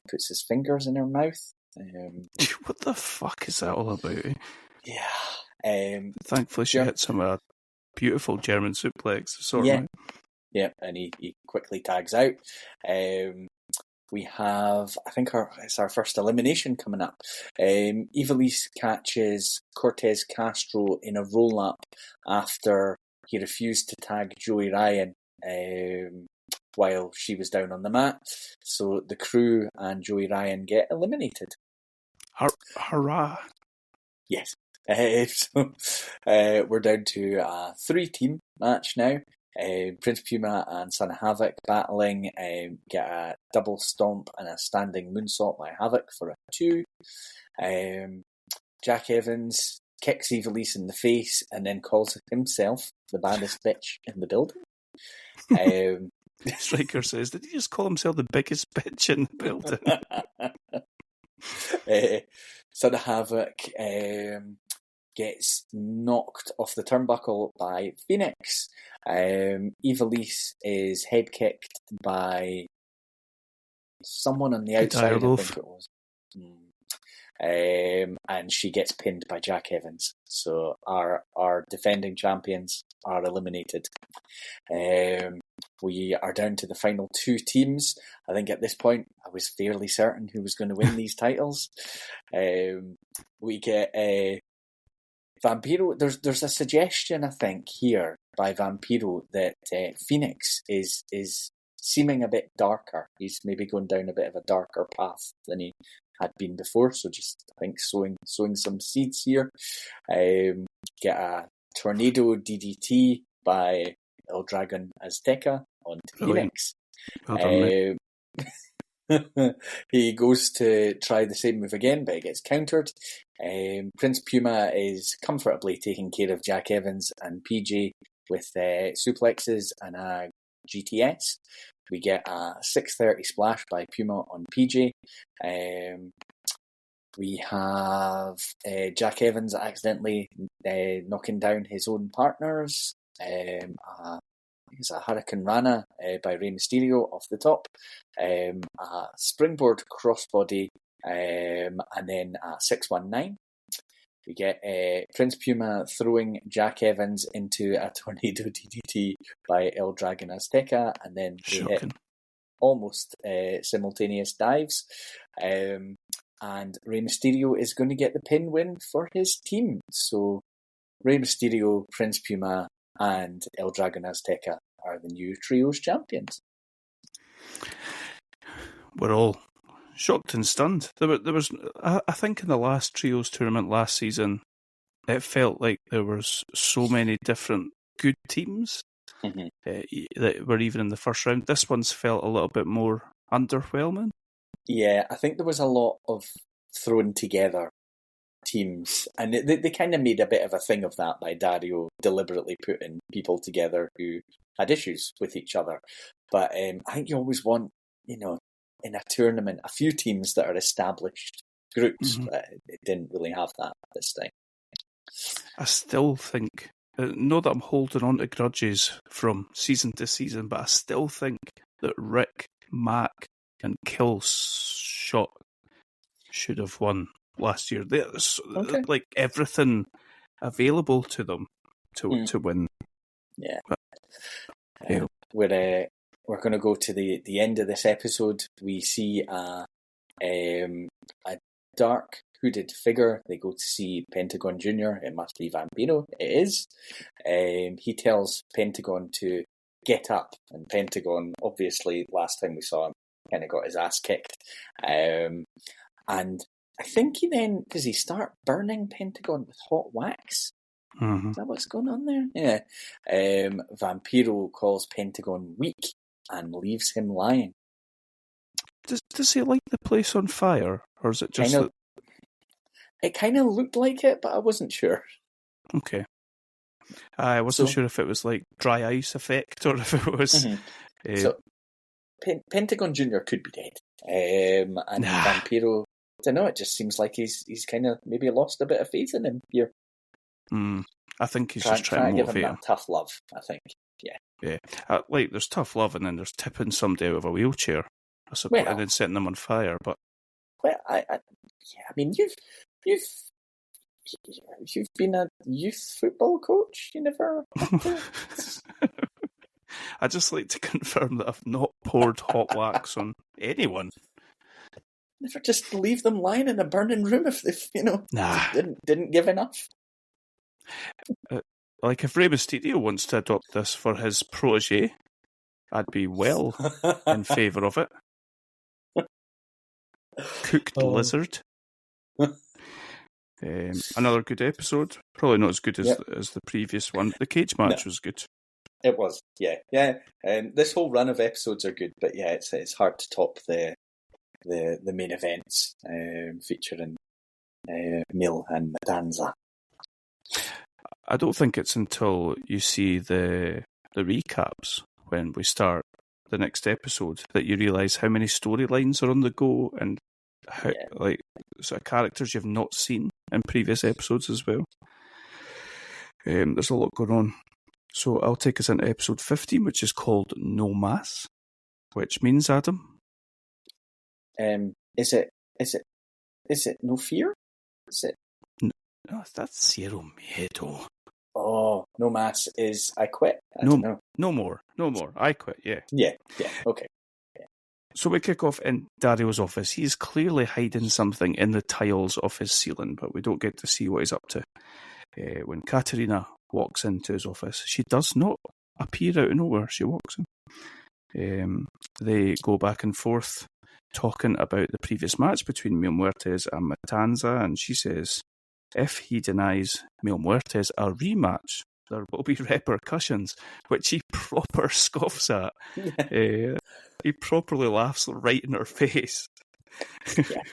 puts his fingers in her mouth. What the fuck is that all about? Yeah. Thankfully, she hits him a beautiful German suplex. Yeah, and he quickly tags out. We have, I think it's our first elimination coming up. Ivelisse catches Cortez Castro in a roll-up after he refused to tag Joey Ryan while she was down on the mat. So the crew and Joey Ryan get eliminated. Hurrah! Yes. So we're down to a 3-team match now. Prince Puma and Son of Havoc battling, get a double stomp and a standing moonsault by Havoc for a 2. Jack Evans kicks Ivelisse in the face and then calls himself the baddest bitch in the building. Striker says, did he just call himself the biggest bitch in the building? Son of Havoc gets knocked off the turnbuckle by Phoenix. Ivelisse is head kicked by someone on the outside, I think it was. And she gets pinned by Jack Evans. So our defending champions are eliminated. We are down to the final 2 teams. I think at this point I was fairly certain who was going to win these titles. We get Vampiro. There's a suggestion, I think, here by Vampiro that Phoenix is seeming a bit darker. He's maybe going down a bit of a darker path than he had been before. So just, I think, sowing some seeds here. Get a tornado DDT by El Dragon Azteca onto Phoenix. Well done, He goes to try the same move again, but it gets countered. Prince Puma is comfortably taking care of Jack Evans and PJ with suplexes and a GTS. We get a 630 splash by Puma on PJ. We have Jack Evans accidentally knocking down his own partners. It's a Hurricane Rana by Rey Mysterio off the top. A springboard crossbody, and then a 619. We get Prince Puma throwing Jack Evans into a tornado DDT by El Dragon Azteca, and then they hit almost simultaneous dives. And Rey Mysterio is going to get the pin win for his team. So Rey Mysterio, Prince Puma, and El Dragon Azteca are the new Trios champions. We're all shocked and stunned. There was, I think, in the last Trios tournament last season, it felt like there was so many different good teams that were even in the first round. This one's felt a little bit more underwhelming. Yeah, I think there was a lot of thrown together teams, and they kind of made a bit of a thing of that by Dario deliberately putting people together who had issues with each other. But I think you always want, in a tournament, a few teams that are established groups, but it didn't really have that this time. I still think, not that I'm holding on to grudges from season to season, but I still think that Rick, Mac, and Killshot should have won last year. Like everything available to them to win. Yeah. But, yeah. We're going to go to the end of this episode. We see a dark hooded figure. They go to see Pentagon Jr. It must be Vampiro. It is. He tells Pentagon to get up, and Pentagon, obviously, last time we saw him, kind of got his ass kicked. And I think does he start burning Pentagon with hot wax? Mm-hmm. Is that what's going on there? Yeah. Vampiro calls Pentagon weak and leaves him lying. Does he light the place on fire, or is it just It kind of looked like it, but I wasn't sure. Okay. I wasn't sure if it was like dry ice effect or if it was... Mm-hmm. So, Pentagon Jr. could be dead. And Vampiro, I don't know, it just seems like he's kind of maybe lost a bit of faith in him here. I think he's just trying to give motivate him that tough love, I think. Yeah. There's tough love, and then there's tipping somebody out of a wheelchair, I suppose, and then setting them on fire. But I mean, you've been a youth football coach. You never. I just like to confirm that I've not poured hot wax on anyone. Never just leave them lying in a burning room if they've didn't give enough. Like if Rey Mysterio wants to adopt this for his protege, I'd be well in favour of it. Cooked lizard. Another good episode. Probably not as good as the previous one. The cage match was good. It was, yeah. This whole run of episodes are good, but yeah, it's hard to top the main events featuring Mil and Matanza. I don't think it's until you see the recaps when we start the next episode that you realise how many storylines are on the go and how sort of characters you've not seen in previous episodes as well. There's a lot going on. So I'll take us into episode 15, which is called No Mas, which means, Adam? Is it no fear? Is it? No, that's Zero Miedo. Oh, no mas is I quit. No more. I quit, yeah. Yeah, okay. Yeah. So we kick off in Dario's office. He's clearly hiding something in the tiles of his ceiling, but we don't get to see what he's up to. When Katerina walks into his office, she does not appear out of nowhere. She walks in. They go back and forth talking about the previous match between Mil Muertes and Matanza, and she says, if he denies Mil Muertes a rematch, there will be repercussions, which he proper scoffs at. He properly laughs right in her face. Yeah.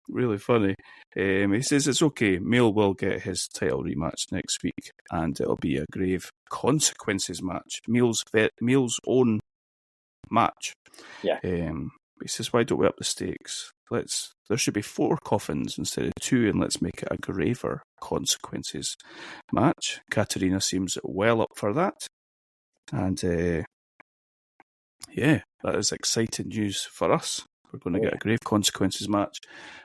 Really funny. He says it's okay, Mil will get his title rematch next week, and it'll be a grave consequences match. Mil's own match. Yeah. He says, why don't we up the stakes? There should be 4 coffins instead of 2, and let's make it a graver consequences match. Katerina seems well up for that. And that is exciting news for us. We're going to get a grave consequences match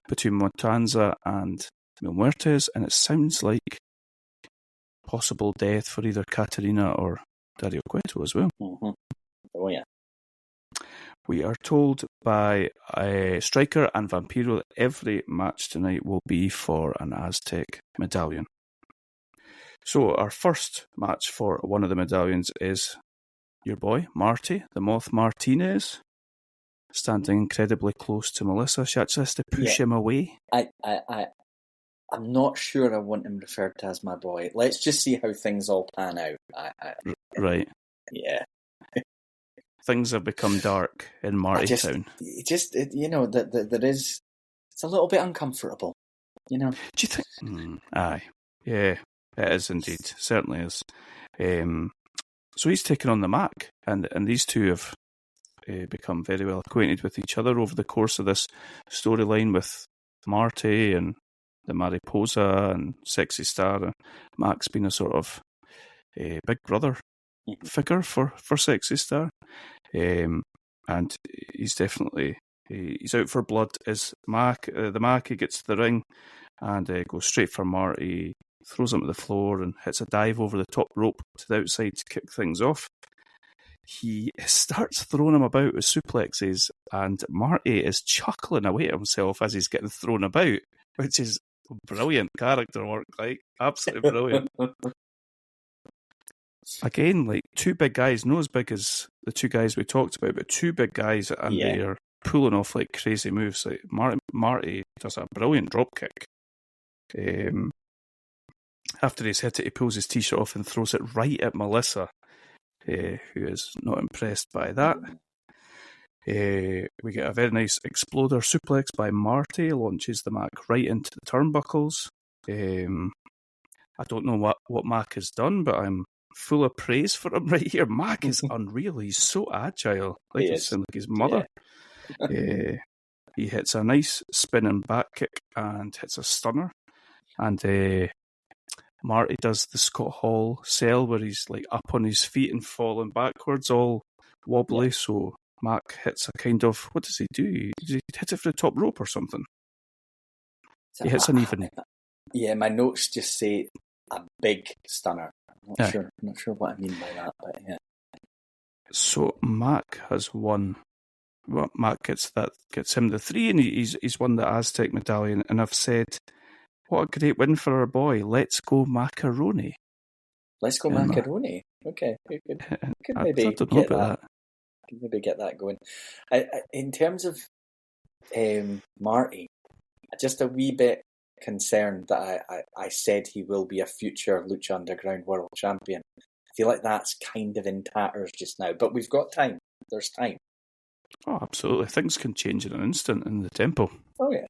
between Matanza and Mil Muertes, and it sounds like possible death for either Katerina or Dario Cueto as well. Mm-hmm. Oh, yeah. We are told by Striker and Vampiro that every match tonight will be for an Aztec medallion. So our first match for one of the medallions is your boy, Marty, the Moth Martinez, standing incredibly close to Melissa. She actually has to push him away. I'm not sure I want him referred to as my boy. Let's just see how things all pan out. Right. Yeah. Things have become dark in Martytown. There is. It's a little bit uncomfortable, you know. Do you think? Aye, yeah, it is indeed. Certainly is. So he's taken on the Mac, and these two have become very well acquainted with each other over the course of this storyline with Marty and the Mariposa and Sexy Star. And Mac's been a sort of big brother figure for Sexy Star. And he's definitely he's out for blood as Mac. The Mac, he gets to the ring and goes straight for Marty, throws him to the floor and hits a dive over the top rope to the outside to kick things off. He starts throwing him about with suplexes, and Marty is chuckling away at himself as he's getting thrown about, which is brilliant character work, like absolutely brilliant. Again, like two big guys, not as big as the two guys we talked about, but two big guys, and they're pulling off like crazy moves. Like Marty does a brilliant drop kick. After he's hit it, he pulls his t-shirt off and throws it right at Melissa, who is not impressed by that. We get a very nice exploder suplex by Marty, launches the Mac right into the turnbuckles. I don't know what Mac has done, but I'm full of praise for him right here. Mac is unreal. He's so agile. Like he sounds like his mother. Yeah. He hits a nice spinning back kick and hits a stunner. And Marty does the Scott Hall sell where he's like up on his feet and falling backwards, all wobbly. So Mac hits a kind of, what does he do? Does he hit it for the top rope or something? He hits an even. Yeah, my notes just say a big stunner. I'm not sure what I mean by that, but yeah. So Mac has won. Well, Mac gets him the 3, and he's won the Aztec medallion. And I've said, what a great win for our boy. Let's go Macaroni. Let's go Macaroni. Okay, we could maybe I don't know about that. Could maybe get that going. In terms of Marty, just a wee bit concerned that I said he will be a future Lucha Underground World Champion. I feel like that's kind of in tatters just now, but we've got time. There's time. Oh, absolutely. Things can change in an instant in the tempo. Oh, yeah.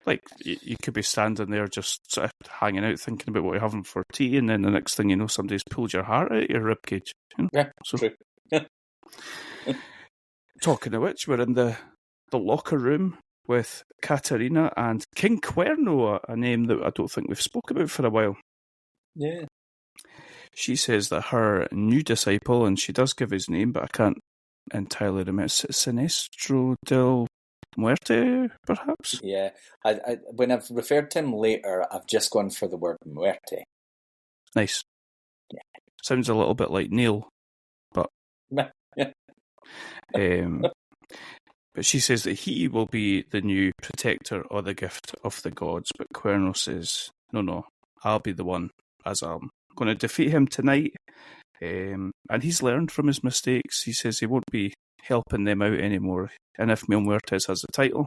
Like, you could be standing there just sort of hanging out, thinking about what you're having for tea, and then the next thing you know, somebody's pulled your heart out of your ribcage. You know? Yeah, so, true. Talking of which, we're in the locker room with Katarina and King Cuerno, a name that I don't think we've spoken about for a while. Yeah. She says that her new disciple, and she does give his name, but I can't entirely remember, Sinestro del Muerte, perhaps? Yeah. I when I've referred to him later, I've just gone for the word Muerte. Nice. Yeah. Sounds a little bit like Neil, but... Yeah. But she says that he will be the new protector or the gift of the gods, but Cuerno says, no, I'll be the one, as I'm going to defeat him tonight. And he's learned from his mistakes. He says he won't be helping them out anymore. And if Mil Muertes has the title,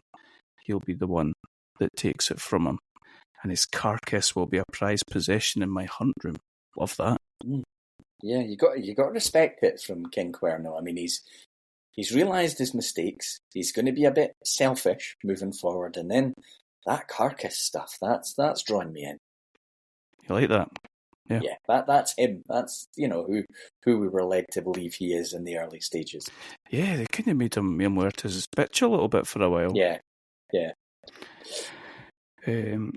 he'll be the one that takes it from him. And his carcass will be a prized possession in my hunt room. Love that. Yeah, you got to respect it from King Cuerno. I mean, he's realised his mistakes. He's going to be a bit selfish moving forward, and then that carcass stuff, that's drawing me in. You like that? Yeah. Yeah, that's him. That's, who we were led to believe he is in the early stages. Yeah, they kind of made him Mil Muertes' bitch a little bit for a while. Yeah.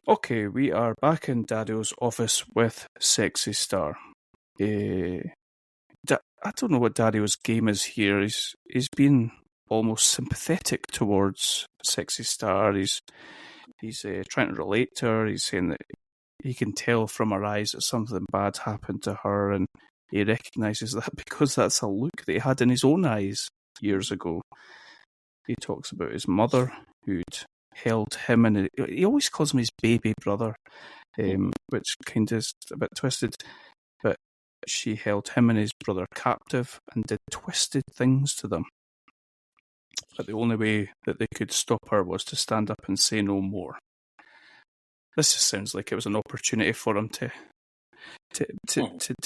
Okay, we are back in Dadio's office with Sexy Star. I don't know what Dadio's game is here. He's been almost sympathetic towards Sexy Star. He's trying to relate to her. He's saying that he can tell from her eyes that something bad happened to her, and he recognises that because that's a look that he had in his own eyes years ago. He talks about his mother, who'd held him, and he always calls him his baby brother, which kind of is a bit twisted, but she held him and his brother captive and did twisted things to them. But the only way that they could stop her was to stand up and say no more. This just sounds like it was an opportunity for him to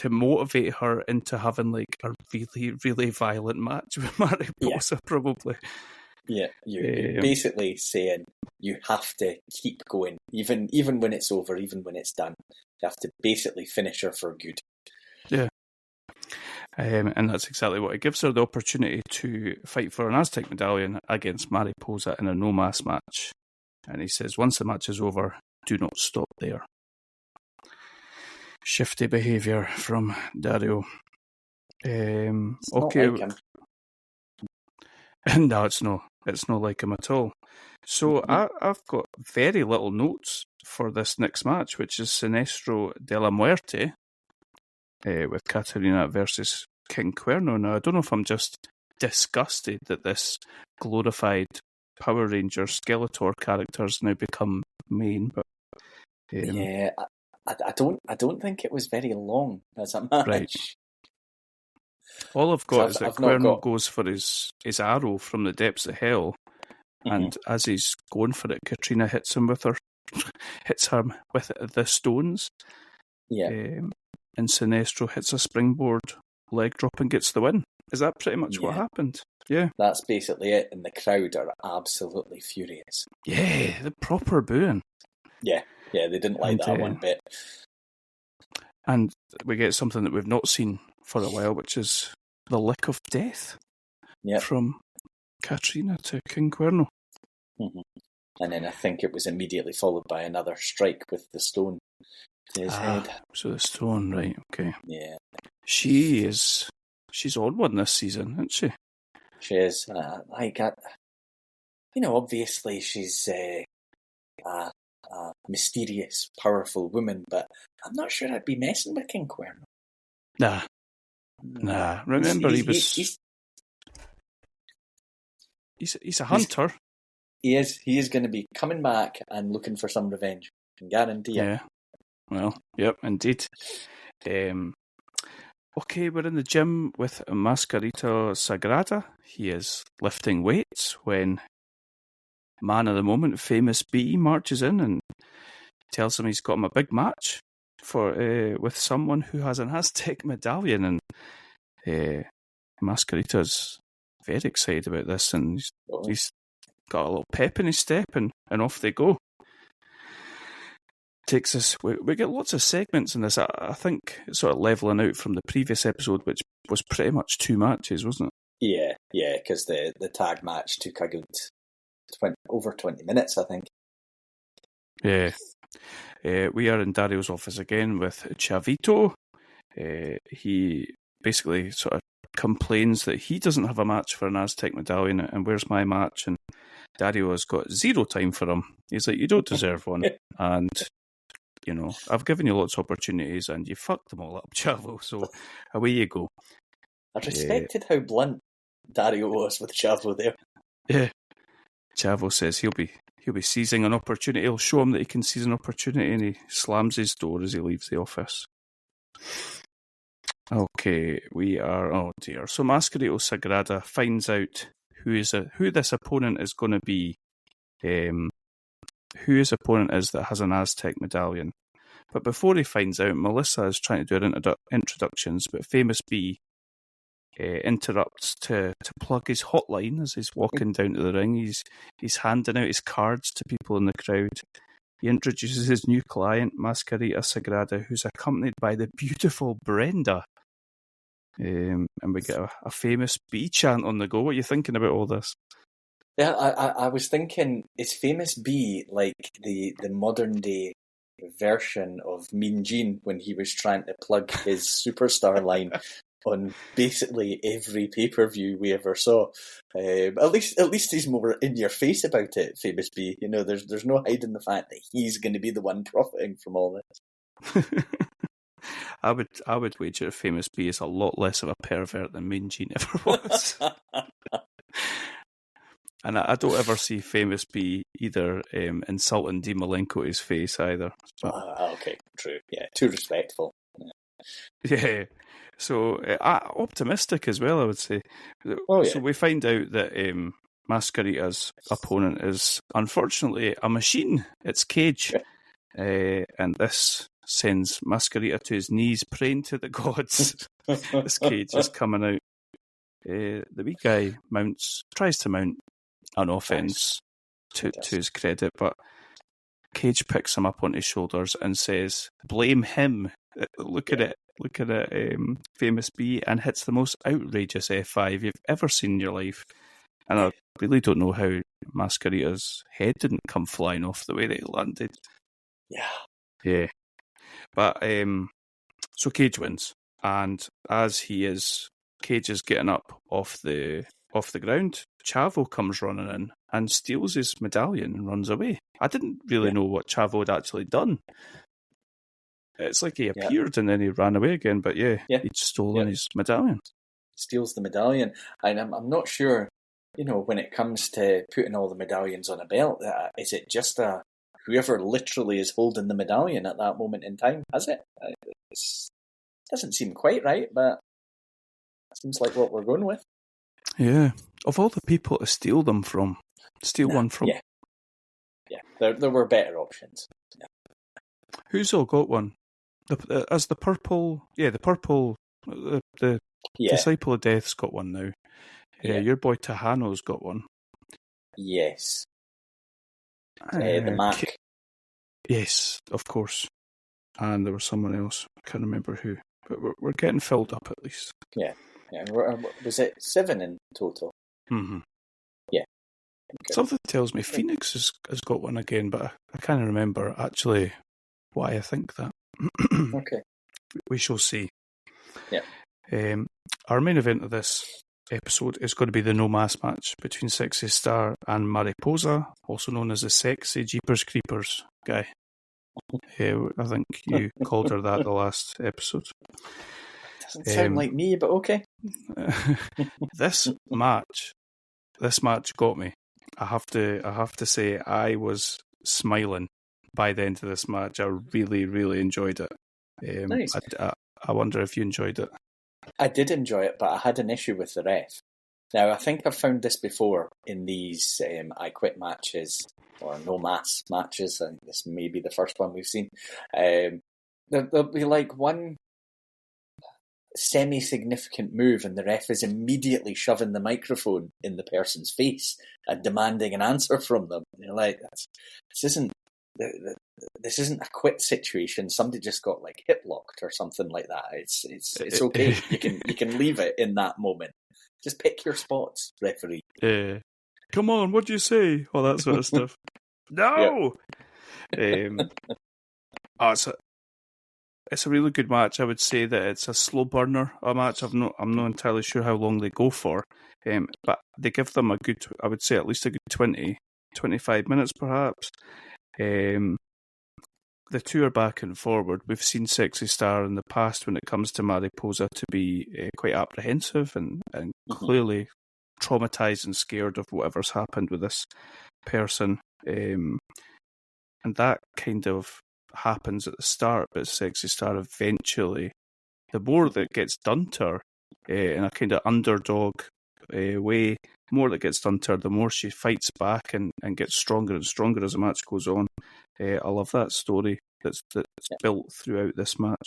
motivate her into having like a really, really violent match with Mariposa, probably. Yeah, you're basically saying you have to keep going, even when it's over, even when it's done. You have to basically finish her for good. Yeah. And that's exactly what it gives her, the opportunity to fight for an Aztec medallion against Mariposa in a no-mass match. And he says, once the match is over, do not stop there. Shifty behaviour from Dario. Okay. Not like him. No, it's not like him at all. So I've got very little notes for this next match, which is Sinestro de la Muerte with Catarina versus King Cuerno. Now, I don't know if I'm just disgusted that this glorified Power Ranger Skeletor characters now become main, but yeah, I don't think it was very long as a match. Right. All I've got is that Cuerno goes for his arrow from the depths of hell, and as he's going for it, Katrina hits him with the stones. Yeah. And Sinestro hits a springboard leg drop and gets the win. Is that pretty much what happened? Yeah. That's basically it, and the crowd are absolutely furious. Yeah, the proper booing. Yeah, they didn't like that one bit. And we get something that we've not seen for a while, which is the lick of death from Katrina to King Cuerno. Mm-hmm. And then I think it was immediately followed by another strike with the stone to his head. So the stone, right, okay. Yeah. She's on one this season, isn't she? She is. Obviously she's a mysterious, powerful woman, but I'm not sure I'd be messing with King Cuerno. Nah. Remember, he's a hunter. He is going to be coming back and looking for some revenge. I can guarantee it. Yeah. Well, yep, indeed. Okay, we're in the gym with Mascarita Sagrada. He is lifting weights when man of the moment, Famous B, marches in and tells him he's got him a big match with someone who has an Aztec medallion, and Mascarita's very excited about this, and he's got a little pep in his step, and off they go. Takes us. We get lots of segments in this. I think it's sort of leveling out from the previous episode, which was pretty much 2 matches, wasn't it? Yeah, because the tag match took a good over 20 minutes, I think. Yeah. We are in Dario's office again with Chavito. He basically sort of complains that he doesn't have a match for an Aztec medallion, and where's my match? And Dario has got zero time for him. He's like, you don't deserve one. And, I've given you lots of opportunities and you fucked them all up, Chavo, so away you go. I respected how blunt Dario was with Chavo there. Yeah. Chavo says he'll be seizing an opportunity. He'll show him that he can seize an opportunity, and he slams his door as he leaves the office. Okay, we are... Oh, dear. So Mascarita Sagrada finds out who this opponent is going to be, who his opponent is that has an Aztec medallion. But before he finds out, Melissa is trying to do her introductions, but Famous B interrupts to plug his hotline as he's walking down to the ring. He's handing out his cards to people in the crowd. He introduces his new client, Mascarita Sagrada, who's accompanied by the beautiful Brenda. And we get a Famous B chant on the go. What are you thinking about all this? Yeah, I was thinking, is Famous B like the modern day version of Mean Gene when he was trying to plug his superstar line on basically every pay-per-view we ever saw? At least he's more in your face about it, Famous B. There's no hiding the fact that he's going to be the one profiting from all this. I would wager Famous B is a lot less of a pervert than Mean Gene ever was. And I don't ever see Famous B either insulting Dean Malenko to his face either. Okay, true. Yeah, too respectful. Yeah. So optimistic as well, I would say. Oh, yeah. So we find out that Mascarita's opponent is unfortunately a machine. It's Cage. And this sends Mascarita to his knees, praying to the gods. This Cage is coming out. The wee guy tries to mount an offense to his credit, but Cage picks him up on his shoulders and says, blame him. Look at it, Famous B, and hits the most outrageous F5 you've ever seen in your life. And I really don't know how Mascarita's head didn't come flying off the way that it landed. Yeah. But so Cage wins, and as Cage is getting up off the ground, Chavo comes running in and steals his medallion and runs away. I didn't really know what Chavo had actually done. It's like he appeared and then he ran away again, but he'd stolen his medallion. Steals the medallion, and I'm not sure, when it comes to putting all the medallions on a belt, is it just whoever literally is holding the medallion at that moment in time has it? It doesn't seem quite right, but it seems like what we're going with. Yeah, of all the people to steal one from. Yeah, there were better options. Yeah. Who's all got one? The Disciple of Death's got one now. Your boy Tejano's got one. Yes. The Mac. Yes, of course. And there was someone else. I can't remember who. But we're getting filled up at least. Yeah. Was it 7 in total? Mm-hmm. Yeah. Okay. Something tells me Phoenix has got one again, but I can't remember actually why I think that. Okay. We shall see. Yeah. Our main event of this episode is going to be the no mask match between Sexy Star and Mariposa, also known as the Sexy Jeepers Creepers guy. I think you called her that the last episode. Doesn't sound like me, but okay. This match got me. I have to say I was smiling by the end of this match. I really, really enjoyed it. Nice. I wonder if you enjoyed it. I did enjoy it, but I had an issue with the ref. Now, I think I've found this before in these I Quit matches or no mask matches, and this may be the first one we've seen. There'll be like one semi-significant move and the ref is immediately shoving the microphone in the person's face and demanding an answer from them. And you're like, this isn't a quit situation. Somebody just got like hip locked or something like that. It's okay. You can leave it in that moment. Just pick your spots, referee. Come on, what do you say? All that sort of stuff. No. It's a really good match. I would say that it's a slow burner, a match. I'm not entirely sure how long they go for, but they give them a good, I would say at least a good 20, 25 minutes perhaps. The two are back and forward. We've seen Sexy Star in the past when it comes to Mariposa to be quite apprehensive and clearly traumatized and scared of whatever's happened with this person. And that kind of happens at the start, but Sexy Star eventually, the more that gets done to her in a kind of underdog way, more that gets done to her, the more she fights back and gets stronger and stronger as the match goes on. I love that story that's built throughout this match.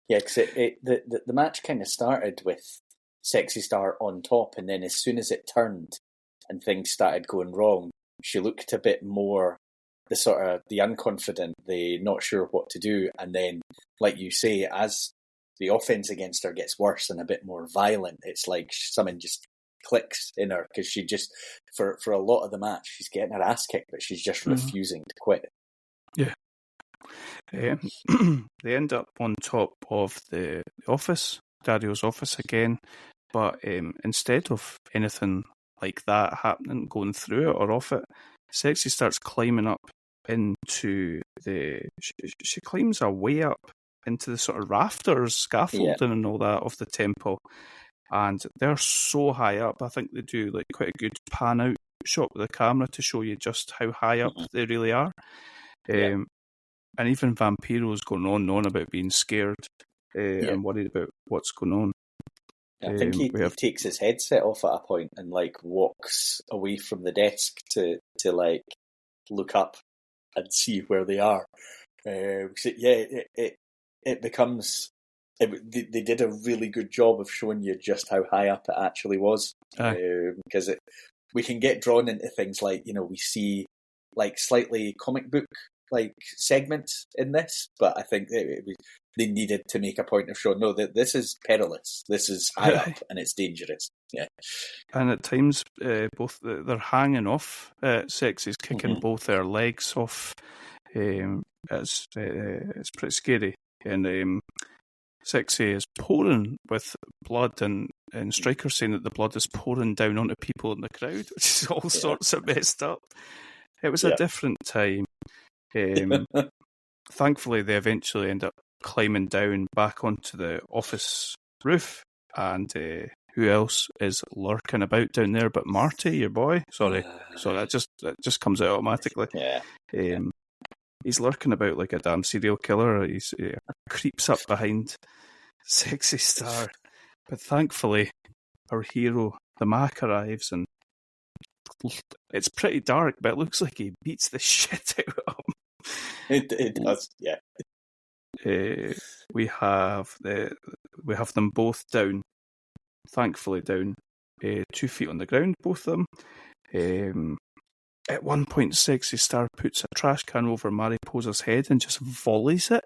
Yeah, because the match kind of started with Sexy Star on top, and then as soon as it turned and things started going wrong, she looked a bit more the sort of the unconfident, the not sure what to do, and then, like you say, as the offense against her gets worse and a bit more violent, it's like something just clicks in her because she just, for a lot of the match, she's getting her ass kicked, but she's just refusing to quit. Yeah. They end up on top of the office, Dario's office again, but instead of anything like that happening, going through it or off it, Sexy starts climbing up into she climbs her way up into the sort of rafters, scaffolding and all that of the temple. And they're so high up. I think they do like quite a good pan out shot with the camera to show you just how high up they really are. And even Vampiro's going on and on about being scared and worried about what's going on. I think he takes his headset off at a point and like walks away from the desk to like look up and see where they are. It becomes. They did a really good job of showing you just how high up it actually was, because we can get drawn into things like, we see like slightly comic book like segments in this, but I think they needed to make a point of showing no, that this is perilous, this is high up and it's dangerous. Yeah, and at times both they're hanging off. Sexy's kicking both their legs off. It's pretty scary, and Sexy is pouring with blood, and Striker saying that the blood is pouring down onto people in the crowd, which is all sorts of messed up. It was a different time. Thankfully, they eventually end up climbing down back onto the office roof, and who else is lurking about down there but Marty, your boy? Sorry, that just comes out automatically. He's lurking about like a damn serial killer. He creeps up behind Sexy Star, but thankfully, our hero, the Mac, arrives, and it's pretty dark, but it looks like he beats the shit out of him. It does, yeah. We have them both down, thankfully down, 2 feet on the ground, both of them. At one point, Sexy Star puts a trash can over Mariposa's head and just volleys it.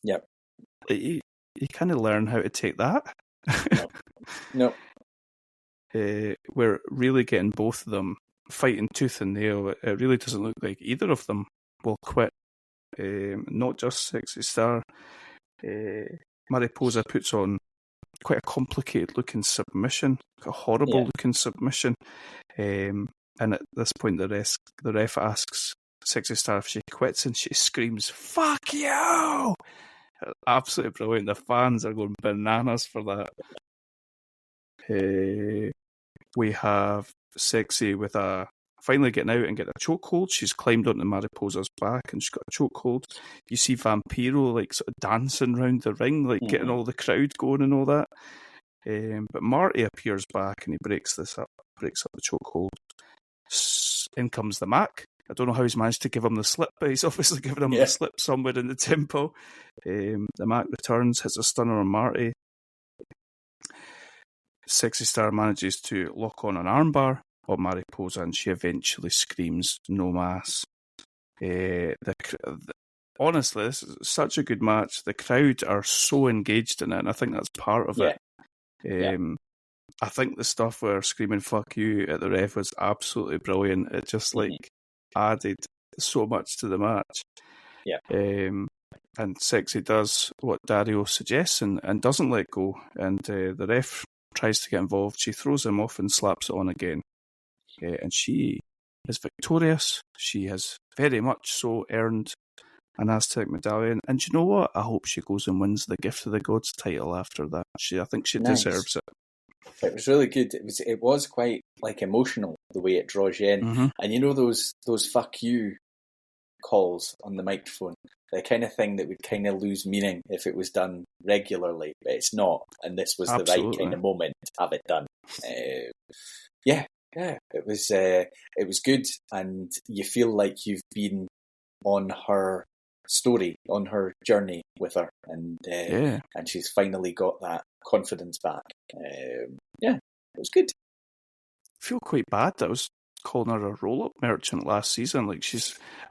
Yep. You kind of learn how to take that. No. We're really getting both of them fighting tooth and nail. It really doesn't look like either of them will quit. Not just Sexy Star. Mariposa puts on quite a complicated looking submission, a horrible looking submission. And at this point, the ref asks Sexy Star if she quits, and she screams, "Fuck you!" Absolutely brilliant. The fans are going bananas for that. We have Sexy with finally getting out and getting a chokehold. She's climbed onto Mariposa's back and she's got a chokehold. You see Vampiro like sort of dancing around the ring, like getting all the crowd going and all that. But Marty appears back and he breaks up the chokehold. In comes the Mac. I don't know how he's managed to give him the slip, but he's obviously given him the slip somewhere in the tempo. The Mac returns, hits a stunner on Marty. Sexy Star manages to lock on an armbar on Mariposa, and she eventually screams, "No mas." Honestly, this is such a good match. The crowd are so engaged in it, and I think that's part of it. I think the stuff where screaming "fuck you" at the ref was absolutely brilliant. It just added so much to the match. And Sexy does what Dario suggests and doesn't let go. And the ref tries to get involved. She throws him off and slaps it on again. And she is victorious. She has very much so earned an Aztec medallion. And you know what? I hope she goes and wins the Gift of the Gods title after that. I think she deserves it. It was really good. It was quite like emotional the way it draws you in, and you know those "fuck you" calls on the microphone, the kind of thing that would kind of lose meaning if it was done regularly, but it's not. And this was the right kind of moment to have it done. It was good, and you feel like you've been on her story, on her journey with her, and she's finally got that confidence back. It was good. I feel quite bad that I was calling her a roll-up merchant last season. Like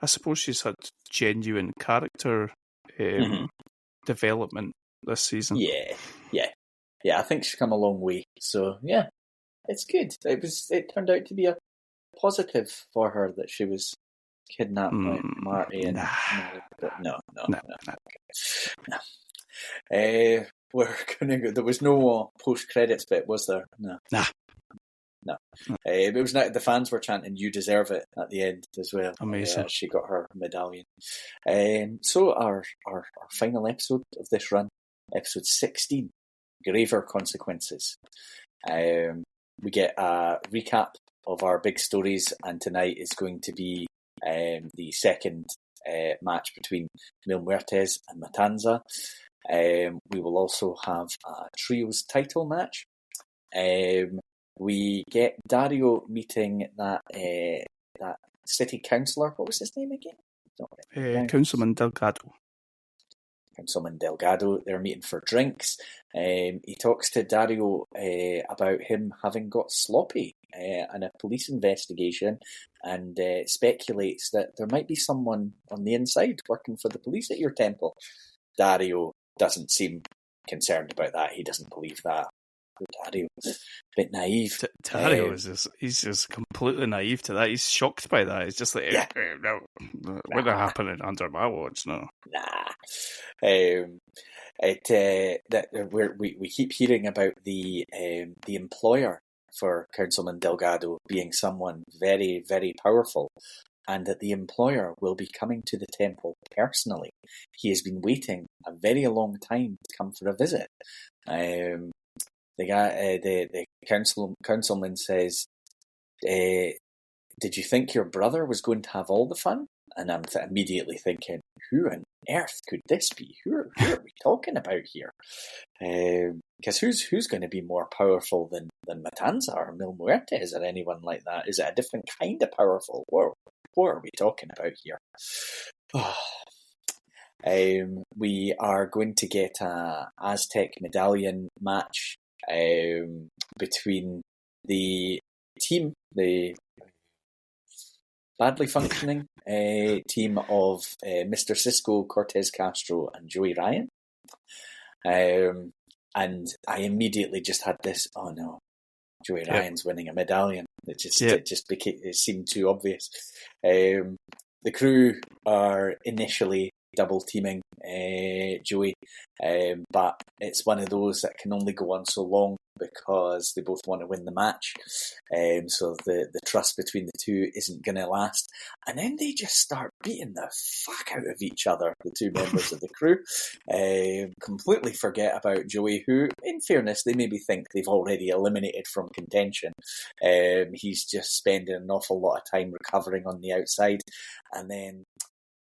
I suppose she's had genuine character development this season. I think she's come a long way. So it's good. It turned out to be a positive for her that she was kidnapped by Marty and Mary, but no. We're gonna go. There was no post-credits bit, was there? No. It was not. The fans were chanting "You deserve it" at the end as well. Amazing. She got her medallion. So our final episode of this run, episode 16, Graver Consequences. We get a recap of our big stories, and tonight is going to be the second match between Mil Muertes and Matanza. We will also have a trios title match. We get Dario meeting that city councillor. What was his name again? Councilman Delgado. Councilman Delgado. They're meeting for drinks. He talks to Dario about him having got sloppy in a police investigation, and speculates that there might be someone on the inside working for the police at your temple. Dario doesn't seem concerned about that. He doesn't believe that. Dario, a bit naive. Dario he's just completely naive to that. He's shocked by that. He's just like, no, wouldn't happening under my watch, no. Nah. we keep hearing about the employer for Councilman Delgado being someone very, very powerful, and that the employer will be coming to the temple personally. He has been waiting a very long time to come for a visit. The guy, the councilman says, "Did you think your brother was going to have all the fun?" And I'm immediately thinking, who on earth could this be? Who are we talking about here? Because who's going to be more powerful than Matanza or Mil Muertes or anyone like that? Is it a different kind of powerful? What are we talking about here? We are going to get a Aztec medallion match between the team, the badly functioning team of Mr. Cisco, Cortez Castro, and Joey Ryan. And I immediately just had this, oh no, Joey Ryan's winning a medallion. It seemed too obvious. The crew are initially double teaming Joey, but it's one of those that can only go on so long because they both want to win the match. So the trust between the two isn't going to last. And then they just start beating the fuck out of each other, the two members of the crew. Completely forget about Joey, who, in fairness, they maybe think they've already eliminated from contention. He's just spending an awful lot of time recovering on the outside. And then,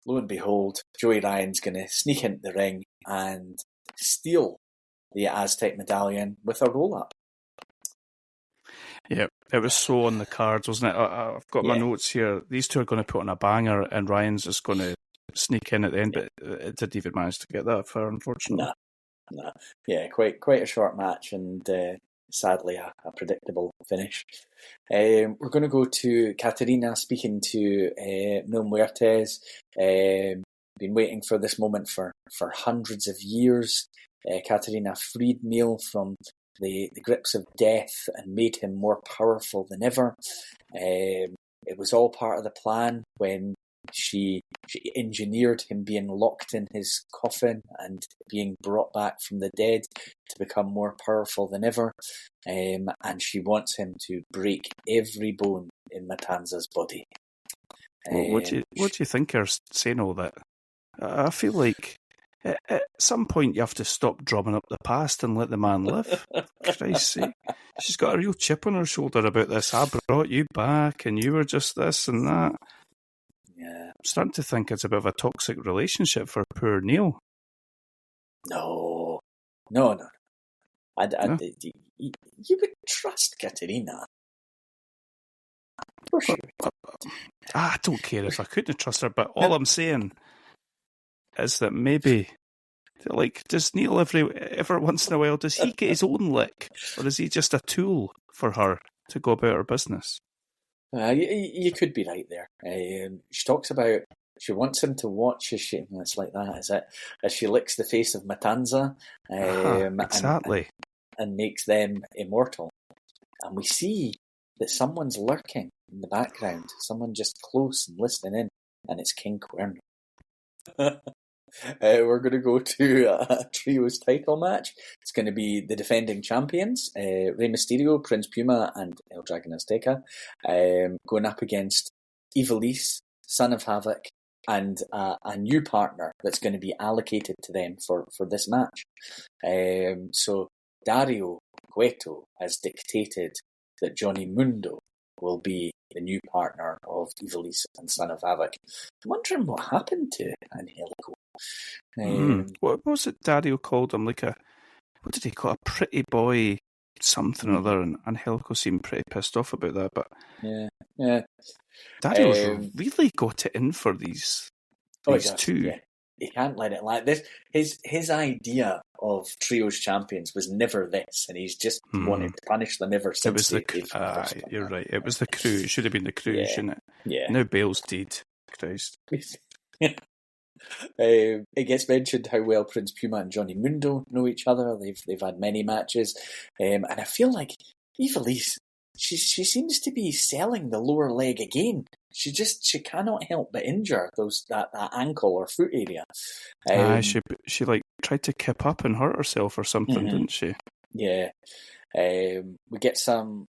lo and behold, Joey Ryan's going to sneak into the ring and steal the Aztec medallion with a roll-up. Yeah, it was so on the cards, wasn't it? I've got my notes here. These two are going to put on a banger, and Ryan's just going to sneak in at the end, but it didn't even manage to get that far, unfortunately. Nah. Yeah, quite a short match, and sadly a predictable finish. We're going to go to Katarina speaking to Mil Muertes. Been waiting for this moment for hundreds of years. Katarina freed Mil from the grips of death and made him more powerful than ever. It was all part of the plan when she engineered him being locked in his coffin and being brought back from the dead to become more powerful than ever. And she wants him to break every bone in Matanza's body. What do you think are saying all that? I feel like at some point you have to stop drumming up the past and let the man live. Christ's sake. She's got a real chip on her shoulder about this. I brought you back and you were just this and that. Yeah. I'm starting to think it's a bit of a toxic relationship for poor Neil. No. You would trust Katerina. Of course you would. I don't care if I couldn't trust her, but all I'm saying is that maybe, like, does Neil every once in a while, does he get his own lick? Or is he just a tool for her to go about her business? You could be right there. She talks about she wants him to watch as she. It's like that, is it? As she licks the face of Matanza, exactly, and makes them immortal. And we see that someone's lurking in the background, someone just close and listening in, and it's King Cuerno. We're going to go to a trios title match. It's going to be the defending champions, Rey Mysterio, Prince Puma, and El Dragon Azteca, going up against Ivelisse, Son of Havoc, and a new partner that's going to be allocated to them for this match. So Dario Cueto has dictated that Johnny Mundo will be the new partner of Ivelisse and Son of Havoc. I'm wondering what happened to Angelico. What was it Dario called him? What did he call a pretty boy something or other? And Angelico seemed pretty pissed off about that. But yeah. Dario's really got it in for these two. Yeah. He can't let it lie. His idea of trios champions was never this, and he's just wanted to punish them ever since. You're right. It was the crew. It should have been the crew, shouldn't it? Yeah. Now Bale's dead. Christ. It gets mentioned how well Prince Puma and Johnny Mundo know each other. They've had many matches, and I feel like Ivelisse, she seems to be selling the lower leg again. she cannot help but injure that ankle or foot area. She like tried to kip up and hurt herself or something, didn't she? Yeah. We get some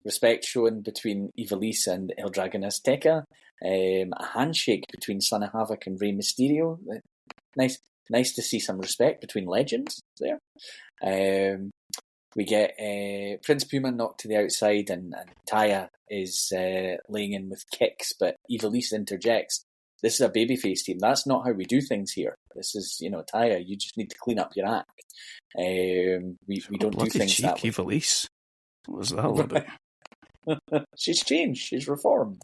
respect shown between Ivelisse and El Dragon Azteca. A handshake between Son of Havoc and Rey Mysterio. Nice to see some respect between legends there. We get Prince Puma knocked to the outside, and Taya is laying in with kicks, but Ivelisse interjects. This is a babyface team. That's not how we do things here. This is, Taya, you just need to clean up your act. We don't do things that way. Ivelisse. What was that all about? She's changed. She's reformed.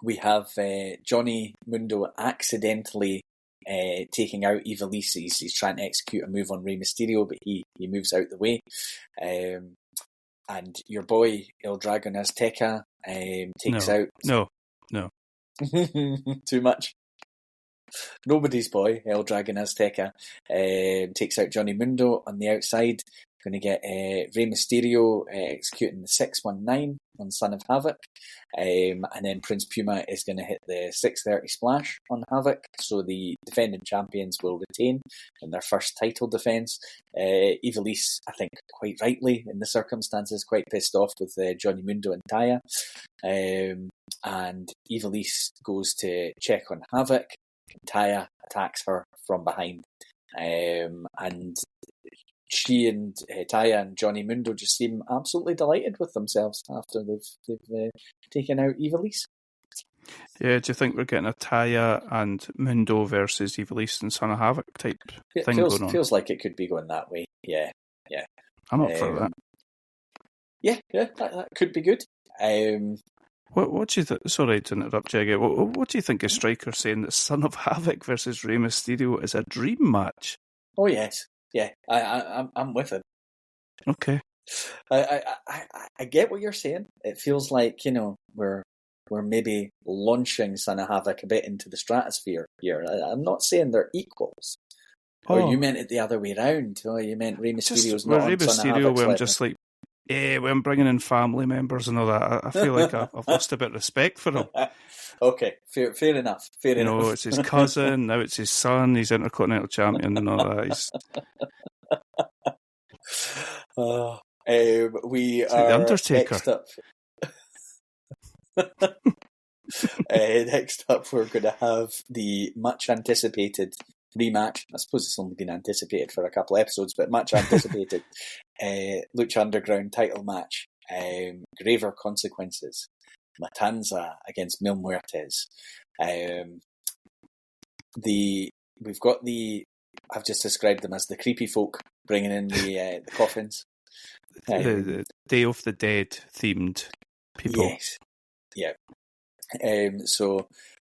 We have Johnny Mundo accidentally taking out Ivelisse. He's trying to execute a move on Rey Mysterio, but he moves out the way. And your boy El Dragon Azteca takes out... No. Too much. Nobody's boy, El Dragon Azteca, takes out Johnny Mundo on the outside. Going to get Rey Mysterio executing the 619 on Son of Havoc. And then Prince Puma is going to hit the 630 splash on Havoc. So the defending champions will retain in their first title defence. Ivelisse, I think quite rightly in the circumstances, quite pissed off with Johnny Mundo and Taya. And Ivelisse goes to check on Havoc. Taya attacks her from behind. And she and Taya and Johnny Mundo just seem absolutely delighted with themselves after they've taken out Ivelisse. Yeah, do you think we're getting a Taya and Mundo versus Ivelisse and Son of Havoc type thing going on? Feels like it could be going that way. Yeah. I'm up for that. Yeah, that could be good. What do you think? Sorry to interrupt you again. What do you think of Striker saying that Son of Havoc versus Rey Mysterio is a dream match? Oh yes, yeah, I'm with it. Okay, I get what you're saying. It feels like we're maybe launching Son of Havoc a bit into the stratosphere here. I'm not saying they're equals. Or you meant it the other way around. Oh, you meant Rey Mysterio's not on Son of Havoc's I'm just like, when I'm bringing in family members and all that, I feel like I've lost a bit of respect for him. Okay, fair enough. It's his cousin, now it's his son, he's Intercontinental Champion and all that. We it's are the Undertaker. Next up, we're going to have the much anticipated rematch. I suppose it's only been anticipated for a couple of episodes, but much anticipated Lucha Underground title match. Graver Consequences. Matanza against Mil Muertes. We've got I've just described them as the creepy folk bringing in the coffins. The Day of the Dead themed people. Yes. Yeah. So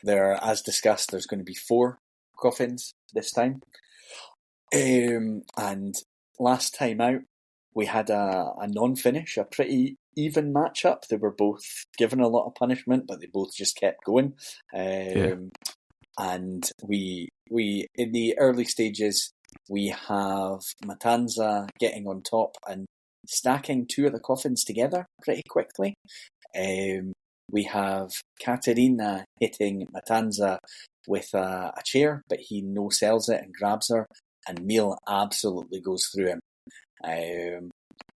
as discussed, there's going to be 4 coffins this time. And last time out, we had a non-finish, a pretty even matchup. They were both given a lot of punishment, but they both just kept going. And we in the early stages, we have Matanza getting on top and stacking 2 of the coffins together pretty quickly. We have Katerina hitting Matanza with a chair, but he no-sells it and grabs her, and Mil absolutely goes through him.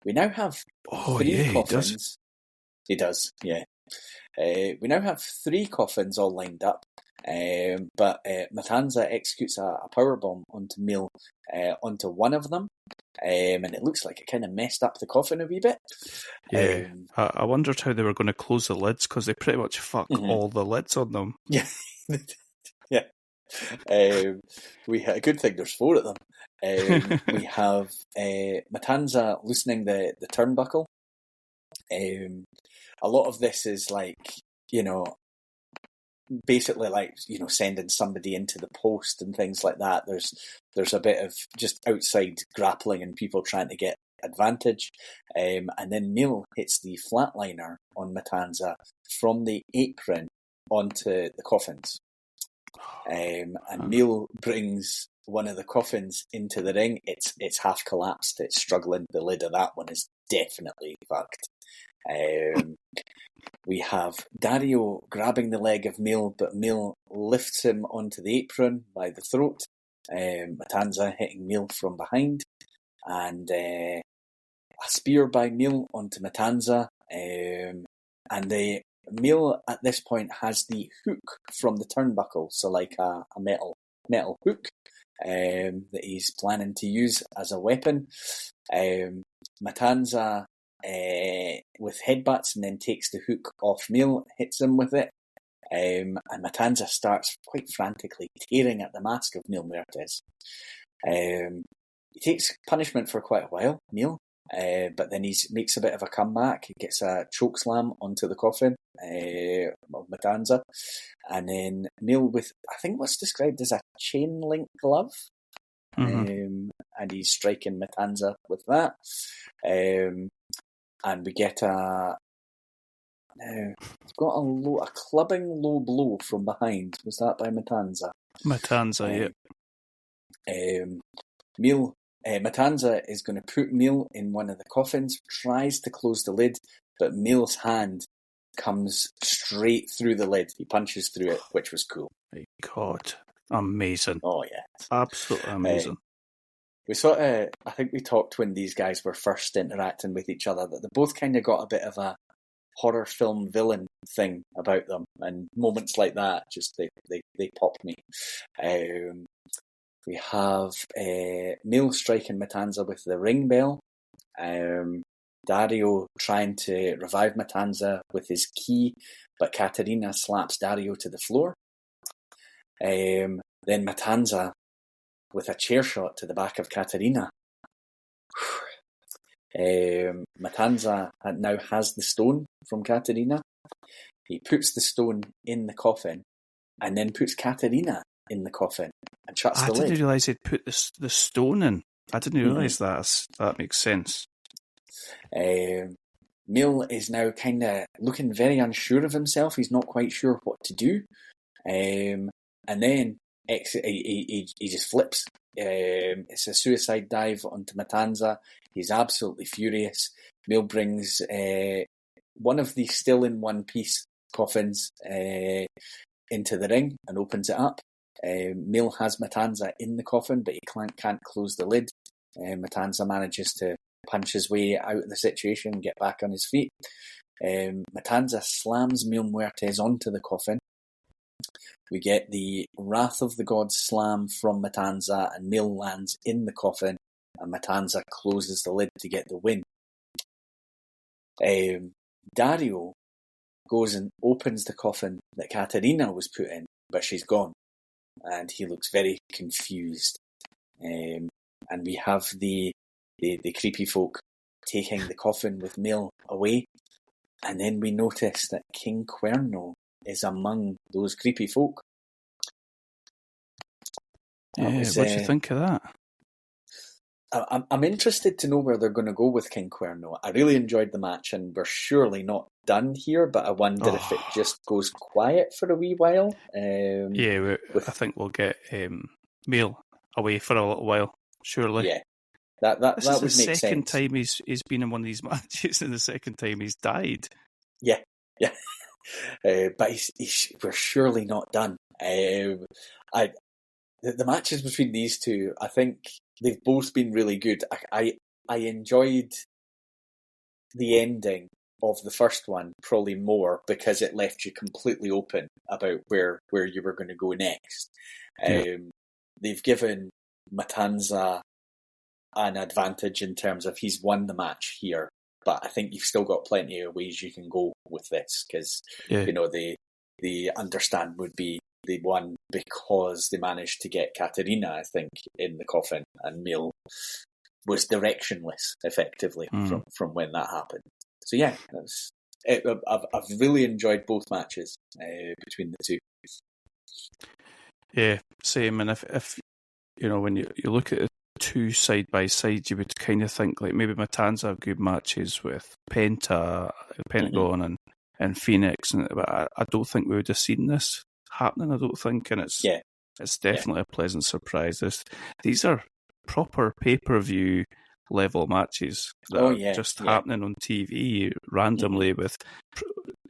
We now have 3 coffins. He does, yeah. We now have 3 coffins all lined up, but Matanza executes a powerbomb onto Mil, onto one of them, and it looks like it kind of messed up the coffin a wee bit. Yeah, I wondered how they were going to close the lids, because they pretty much fuck all the lids on them. Yeah. Yeah. We had a good thing there's 4 of them. We have Matanza loosening the turnbuckle. A lot of this is basically sending somebody into the post and things like that. There's a bit of just outside grappling and people trying to get advantage. And then Mil hits the flatliner on Matanza from the apron onto the coffins. And Mil brings one of the coffins into the ring. It's half collapsed. It's struggling. The lid of that one is definitely fucked. We have Dario grabbing the leg of Mil, but Mil lifts him onto the apron by the throat. Matanza hitting Mil from behind. And a spear by Mil onto Matanza. And Mil at this point has the hook from the turnbuckle, so like a metal hook that he's planning to use as a weapon. Matanza with headbutts and then takes the hook off Mil, hits him with it, and Matanza starts quite frantically tearing at the mask of Mil Muertes. He takes punishment for quite a while, Mil, but then he makes a bit of a comeback. He gets a choke slam onto the coffin of Matanza, and then Mil with, I think, what's described as a chain link glove. And he's striking Matanza with that. And we get we've got a clubbing low blow from behind. Was that by Matanza? Matanza, yeah. Matanza is going to put Mil in one of the coffins, tries to close the lid, but Mil's hand comes straight through the lid. He punches through it, which was cool. My God, amazing. Oh, yeah. Absolutely amazing. We I think we talked when these guys were first interacting with each other that they both kind of got a bit of a horror film villain thing about them, and moments like that just they popped me. We have Mil striking Matanza with the ring bell. Dario trying to revive Matanza with his key, but Katerina slaps Dario to the floor. Then Matanza with a chair shot to the back of Katerina. Matanza now has the stone from Katerina. He puts the stone in the coffin and then puts Katerina in the coffin and shuts the lid. I didn't realise he'd put the stone in. I didn't realise that. That makes sense. Mil is now kind of looking very unsure of himself. He's not quite sure what to do. And then he just flips. It's a suicide dive onto Matanza. He's absolutely furious. Mil brings one of the still in one piece coffins into the ring and opens it up. Mil has Matanza in the coffin, but he can't close the lid. Matanza manages to punch his way out of the situation and get back on his feet. Matanza slams Mil Muertes onto the coffin. We get the Wrath of the Gods slam from Matanza, and Mil lands in the coffin, and Matanza closes the lid to get the win. Dario goes and opens the coffin that Katerina was put in, but she's gone, and he looks very confused. And we have the creepy folk taking the coffin with Mil away, and then we notice that King Cuerno is among those creepy folk. What do you think of that? I'm interested to know where they're going to go with King Cuerno. I really enjoyed the match, and we're surely not done here, but I wonder if it just goes quiet for a wee while. I think we'll get Mil away for a little while, surely. Yeah, that would make sense. This is the second time he's been in one of these matches, and the second time he's died. Yeah. But we're surely not done. The matches between these two, I think they've both been really good. I enjoyed the ending of the first one probably more because it left you completely open about where you were going to go next. They've given Matanza an advantage in terms of he's won the match here, but I think you've still got plenty of ways you can go with this because the understand would be they won because they managed to get Katerina, I think, in the coffin, and Mil was directionless effectively from when that happened. So yeah, I've really enjoyed both matches between the two. Yeah, same. And if you know, when you look at the two side by side, you would kind of think like maybe Matanza have good matches with Pentagon and Phoenix, but I don't think we would have seen this happening. I don't think, and it's definitely a pleasant surprise. These are proper pay-per-view level matches that are just happening on TV randomly with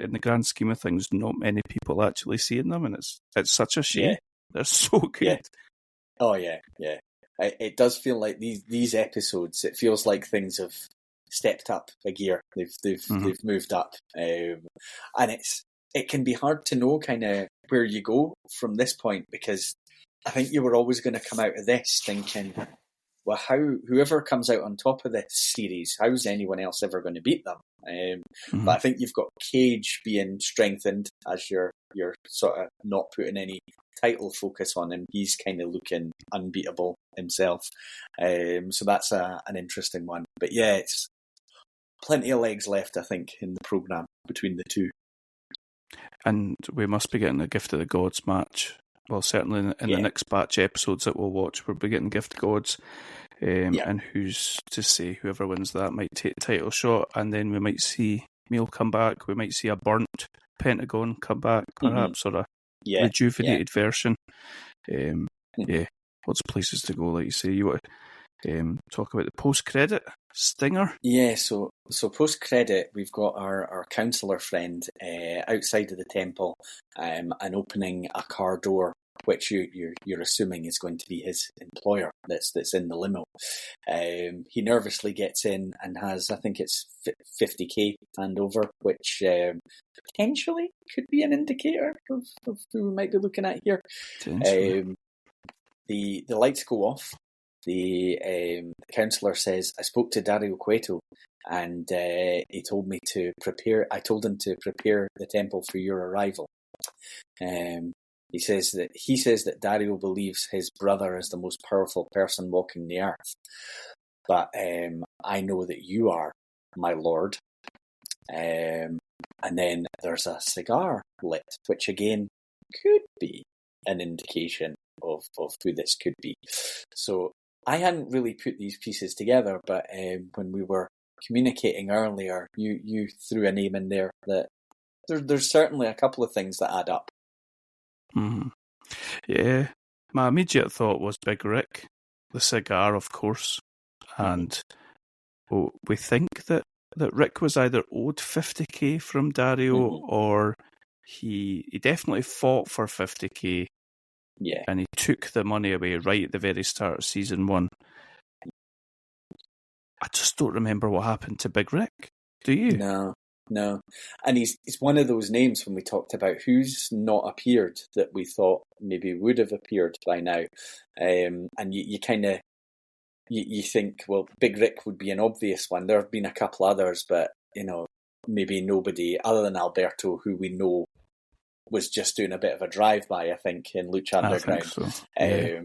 in the grand scheme of things, not many people actually seeing them, and it's such a shame. Yeah. They're so good. Yeah. Oh yeah, yeah. It does feel like these episodes. It feels like things have stepped up a gear. They've moved up, and it can be hard to know kind of where you go from this point, because I think you were always going to come out of this thinking, well, whoever comes out on top of this series, how's anyone else ever going to beat them? But I think you've got Cage being strengthened as you're sort of not putting any title focus on him. He's kind of looking unbeatable himself. So that's an interesting one. But yeah, it's plenty of legs left, I think, in the programme between the two. And we must be getting a Gift of the Gods match. Well, certainly in the next batch episodes that we'll watch, we'll be getting Gift of Gods. And who's to say whoever wins that might take the title shot, and then we might see Mil come back. We might see a burnt Pentagon come back, perhaps, or a rejuvenated version. Lots of places to go, like you say. You want to talk about the post-credit stinger? Yeah, so post-credit, we've got our counsellor friend outside of the temple and opening a car door, which you're assuming is going to be his employer that's in the limo. He nervously gets in and has, I think it's 50k handover, which potentially could be an indicator of who we might be looking at here. The lights go off. The counsellor says, I spoke to Dario Cueto, and he told me to prepare. I told him to prepare the temple for your arrival. He says that Dario believes his brother is the most powerful person walking the earth, but I know that you are, my lord. And then there's a cigar lit, which again could be an indication of who this could be. So I hadn't really put these pieces together, but when we were communicating earlier, you threw a name in there that there's certainly a couple of things that add up. Mm-hmm. Yeah, my immediate thought was Big Rick, the cigar, of course, and we think that Rick was either owed 50k from Dario, or he definitely fought for 50k. Yeah, and he took the money away right at the very start of season 1. I just don't remember what happened to Big Rick. Do you? No. And he's one of those names when we talked about who's not appeared that we thought maybe would have appeared by now. And you kind of you think, well, Big Rick would be an obvious one. There have been a couple others, but maybe nobody other than Alberto, who we know was just doing a bit of a drive-by, I think, in Lucha Underground. I think so. Yeah.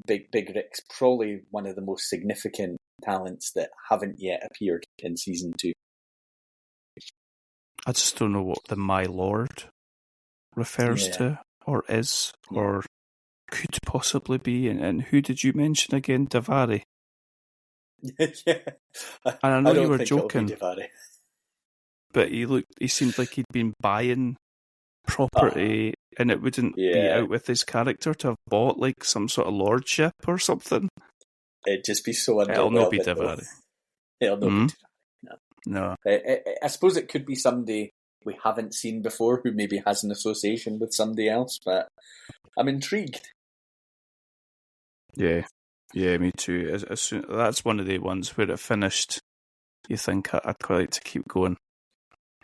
Big Rick's probably one of the most significant talents that haven't yet appeared in season 2. I just don't know what the My Lord refers to, or is, or could possibly be. And who did you mention again? Davari. Yeah. And I know you were think joking, but he seemed like he'd been buying property, and it wouldn't be out with his character to have bought like some sort of lordship or something. It'd just be so underwhelming. It'll not be Davari. It'll not be Davari. No. I suppose it could be somebody we haven't seen before who maybe has an association with somebody else, but I'm intrigued. Yeah, me too. As soon, that's one of the ones where it finished. You think I'd quite like to keep going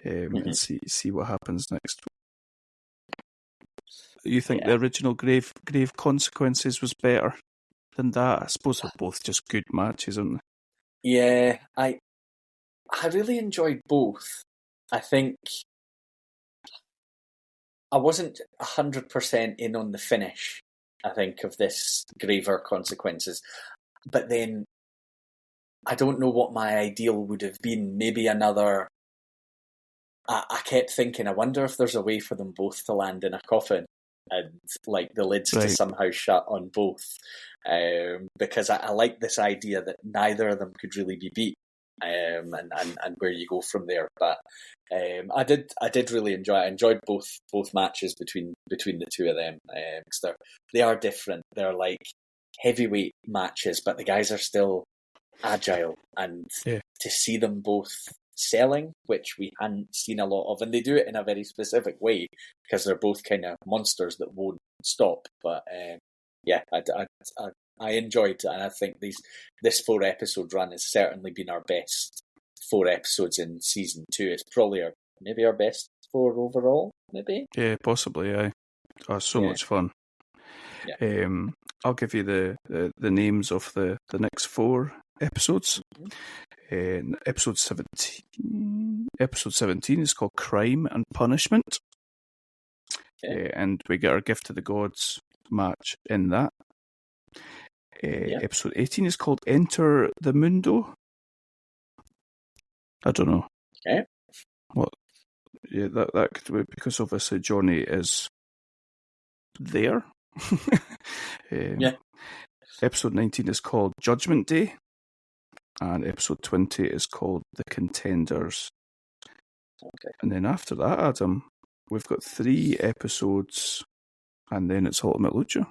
and see what happens next. You think the original Grave Consequences was better than that? I suppose they're both just good matches, aren't they? Yeah, I really enjoyed both. I think I wasn't 100% in on the finish, I think, of this Graver Consequences. But then I don't know what my ideal would have been. Maybe another... I kept thinking, I wonder if there's a way for them both to land in a coffin and like the lids to somehow shut on both. Because I like this idea that neither of them could really be beat. And where you go from there, but I did really enjoy it. I enjoyed both matches between the two of them, because they are different. They're like heavyweight matches, but the guys are still agile, and to see them both selling, which we hadn't seen a lot of, and they do it in a very specific way because they're both kind of monsters that won't stop. But I enjoyed it, and I think this 4-episode run has certainly been our best 4 episodes in season 2. It's probably maybe our best 4 overall, maybe. Yeah, possibly. Aye. Oh, so much fun. Yeah. I'll give you the names of the next 4 episodes. Episode 17. Episode 17 is called Crime and Punishment. And we get our Gift to the Gods match in that. Episode 18 is called Enter the Mundo. I don't know. Okay. What? Yeah, that could be because obviously Johnny is there. Episode 19 is called Judgment Day. And episode 20 is called The Contenders. Okay. And then after that, Adam, we've got 3 episodes, and then it's Ultimate Lucha.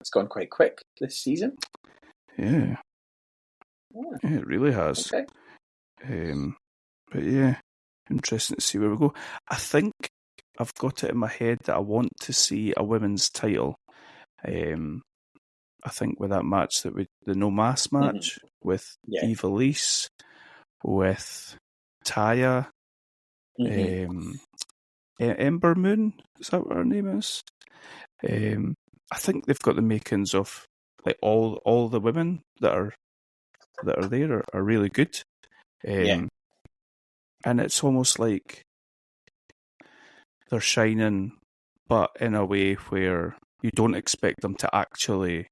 It's gone quite quick this season. Yeah. Yeah, it really has. Okay. But yeah, interesting to see where we go. I think I've got it in my head that I want to see a women's title. I think with that match, the No Mask match with Eva Lise, with Taya, Ember Moon, is that what her name is? I think they've got the makings of like all the women that are there are really good. And it's almost like they're shining, but in a way where you don't expect them to actually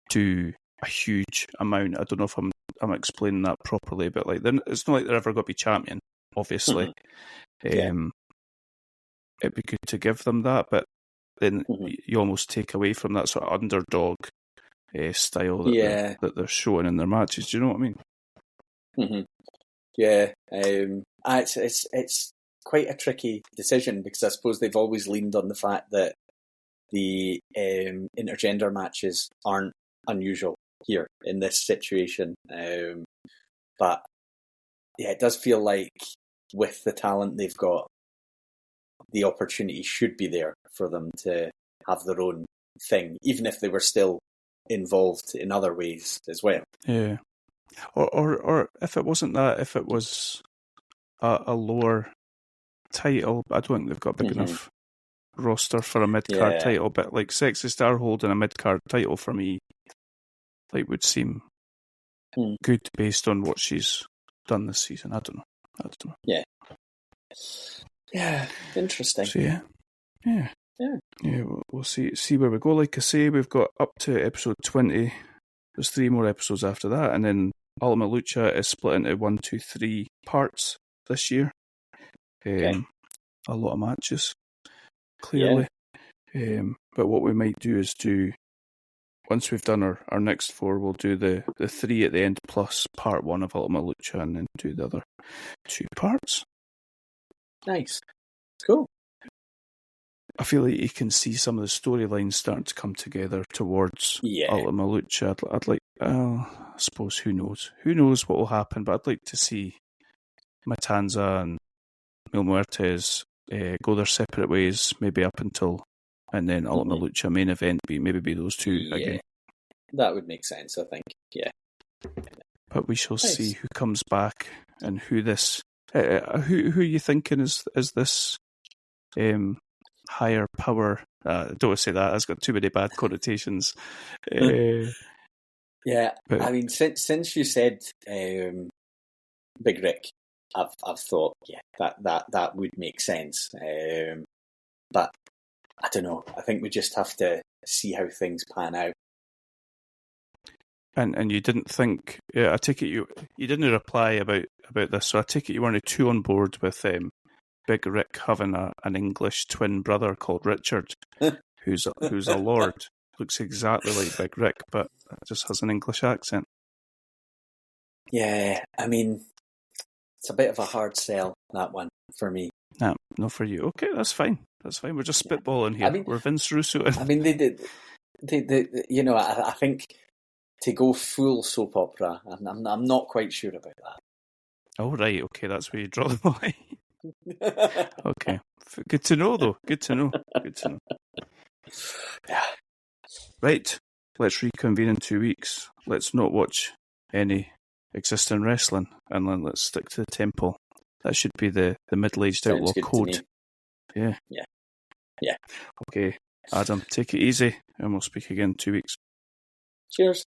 do a huge amount. I don't know if I'm explaining that properly, but like it's not like they're ever going to be champion, obviously. It'd be good to give them that, but then you almost take away from that sort of underdog style that they're showing in their matches. Do you know what I mean? Mm-hmm. Yeah, it's quite a tricky decision because I suppose they've always leaned on the fact that the intergender matches aren't unusual here in this situation. But yeah, it does feel like with the talent they've got, the opportunity should be there for them to have their own thing, even if they were still involved in other ways as well. Yeah. Or if it wasn't that, if it was a lower title, I don't think they've got a big enough roster for a mid-card title, but like Sexy Star holding a mid-card title for me like would seem good based on what she's done this season. I don't know. Yeah, interesting. So yeah, we'll see where we go. Like I say, we've got up to episode 20. There's 3 more episodes after that, and then Ultimate Lucha is split into 1, 2, 3 parts this year. A lot of matches, clearly. But what we might do is once we've done our next 4, we'll do the 3 at the end plus part 1 of Ultimate Lucha, and then do the other 2 parts. Nice. Cool. I feel like you can see some of the storylines starting to come together towards Ultimate Lucha. I'd like, I suppose, who knows? Who knows what will happen, but I'd like to see Matanza and Mil Muertes go their separate ways, maybe up until, and then Ultimate Lucha main event be those 2 again. That would make sense, I think. Yeah. But we shall see who comes back and who this. Who are you thinking is this higher power? Don't want to say that. That's got too many bad connotations. Yeah, but, I mean, since you said Big Rick, I've thought that would make sense. But I don't know. I think we just have to see how things pan out. And you didn't think? Yeah, I take it you didn't reply about this, so I take it you weren't too on board with Big Rick having an English twin brother called Richard, who's a lord, looks exactly like Big Rick, but just has an English accent. Yeah, I mean, it's a bit of a hard sell, that one, for me. No, not for you. Okay, that's fine. We're just spitballing here. I mean, we're Vince Russo. I mean, they you know, I think to go full soap opera. I'm not quite sure about Oh, right, okay, that's where you draw the line. that. Okay. Good to know, though. Good to know. Yeah. Right, let's reconvene in 2 weeks. Let's not watch any existing wrestling, and then let's stick to the temple. That should be the Middle Aged Outlaw code. Yeah. Okay, Adam, take it easy, and we'll speak again in 2 weeks. Cheers.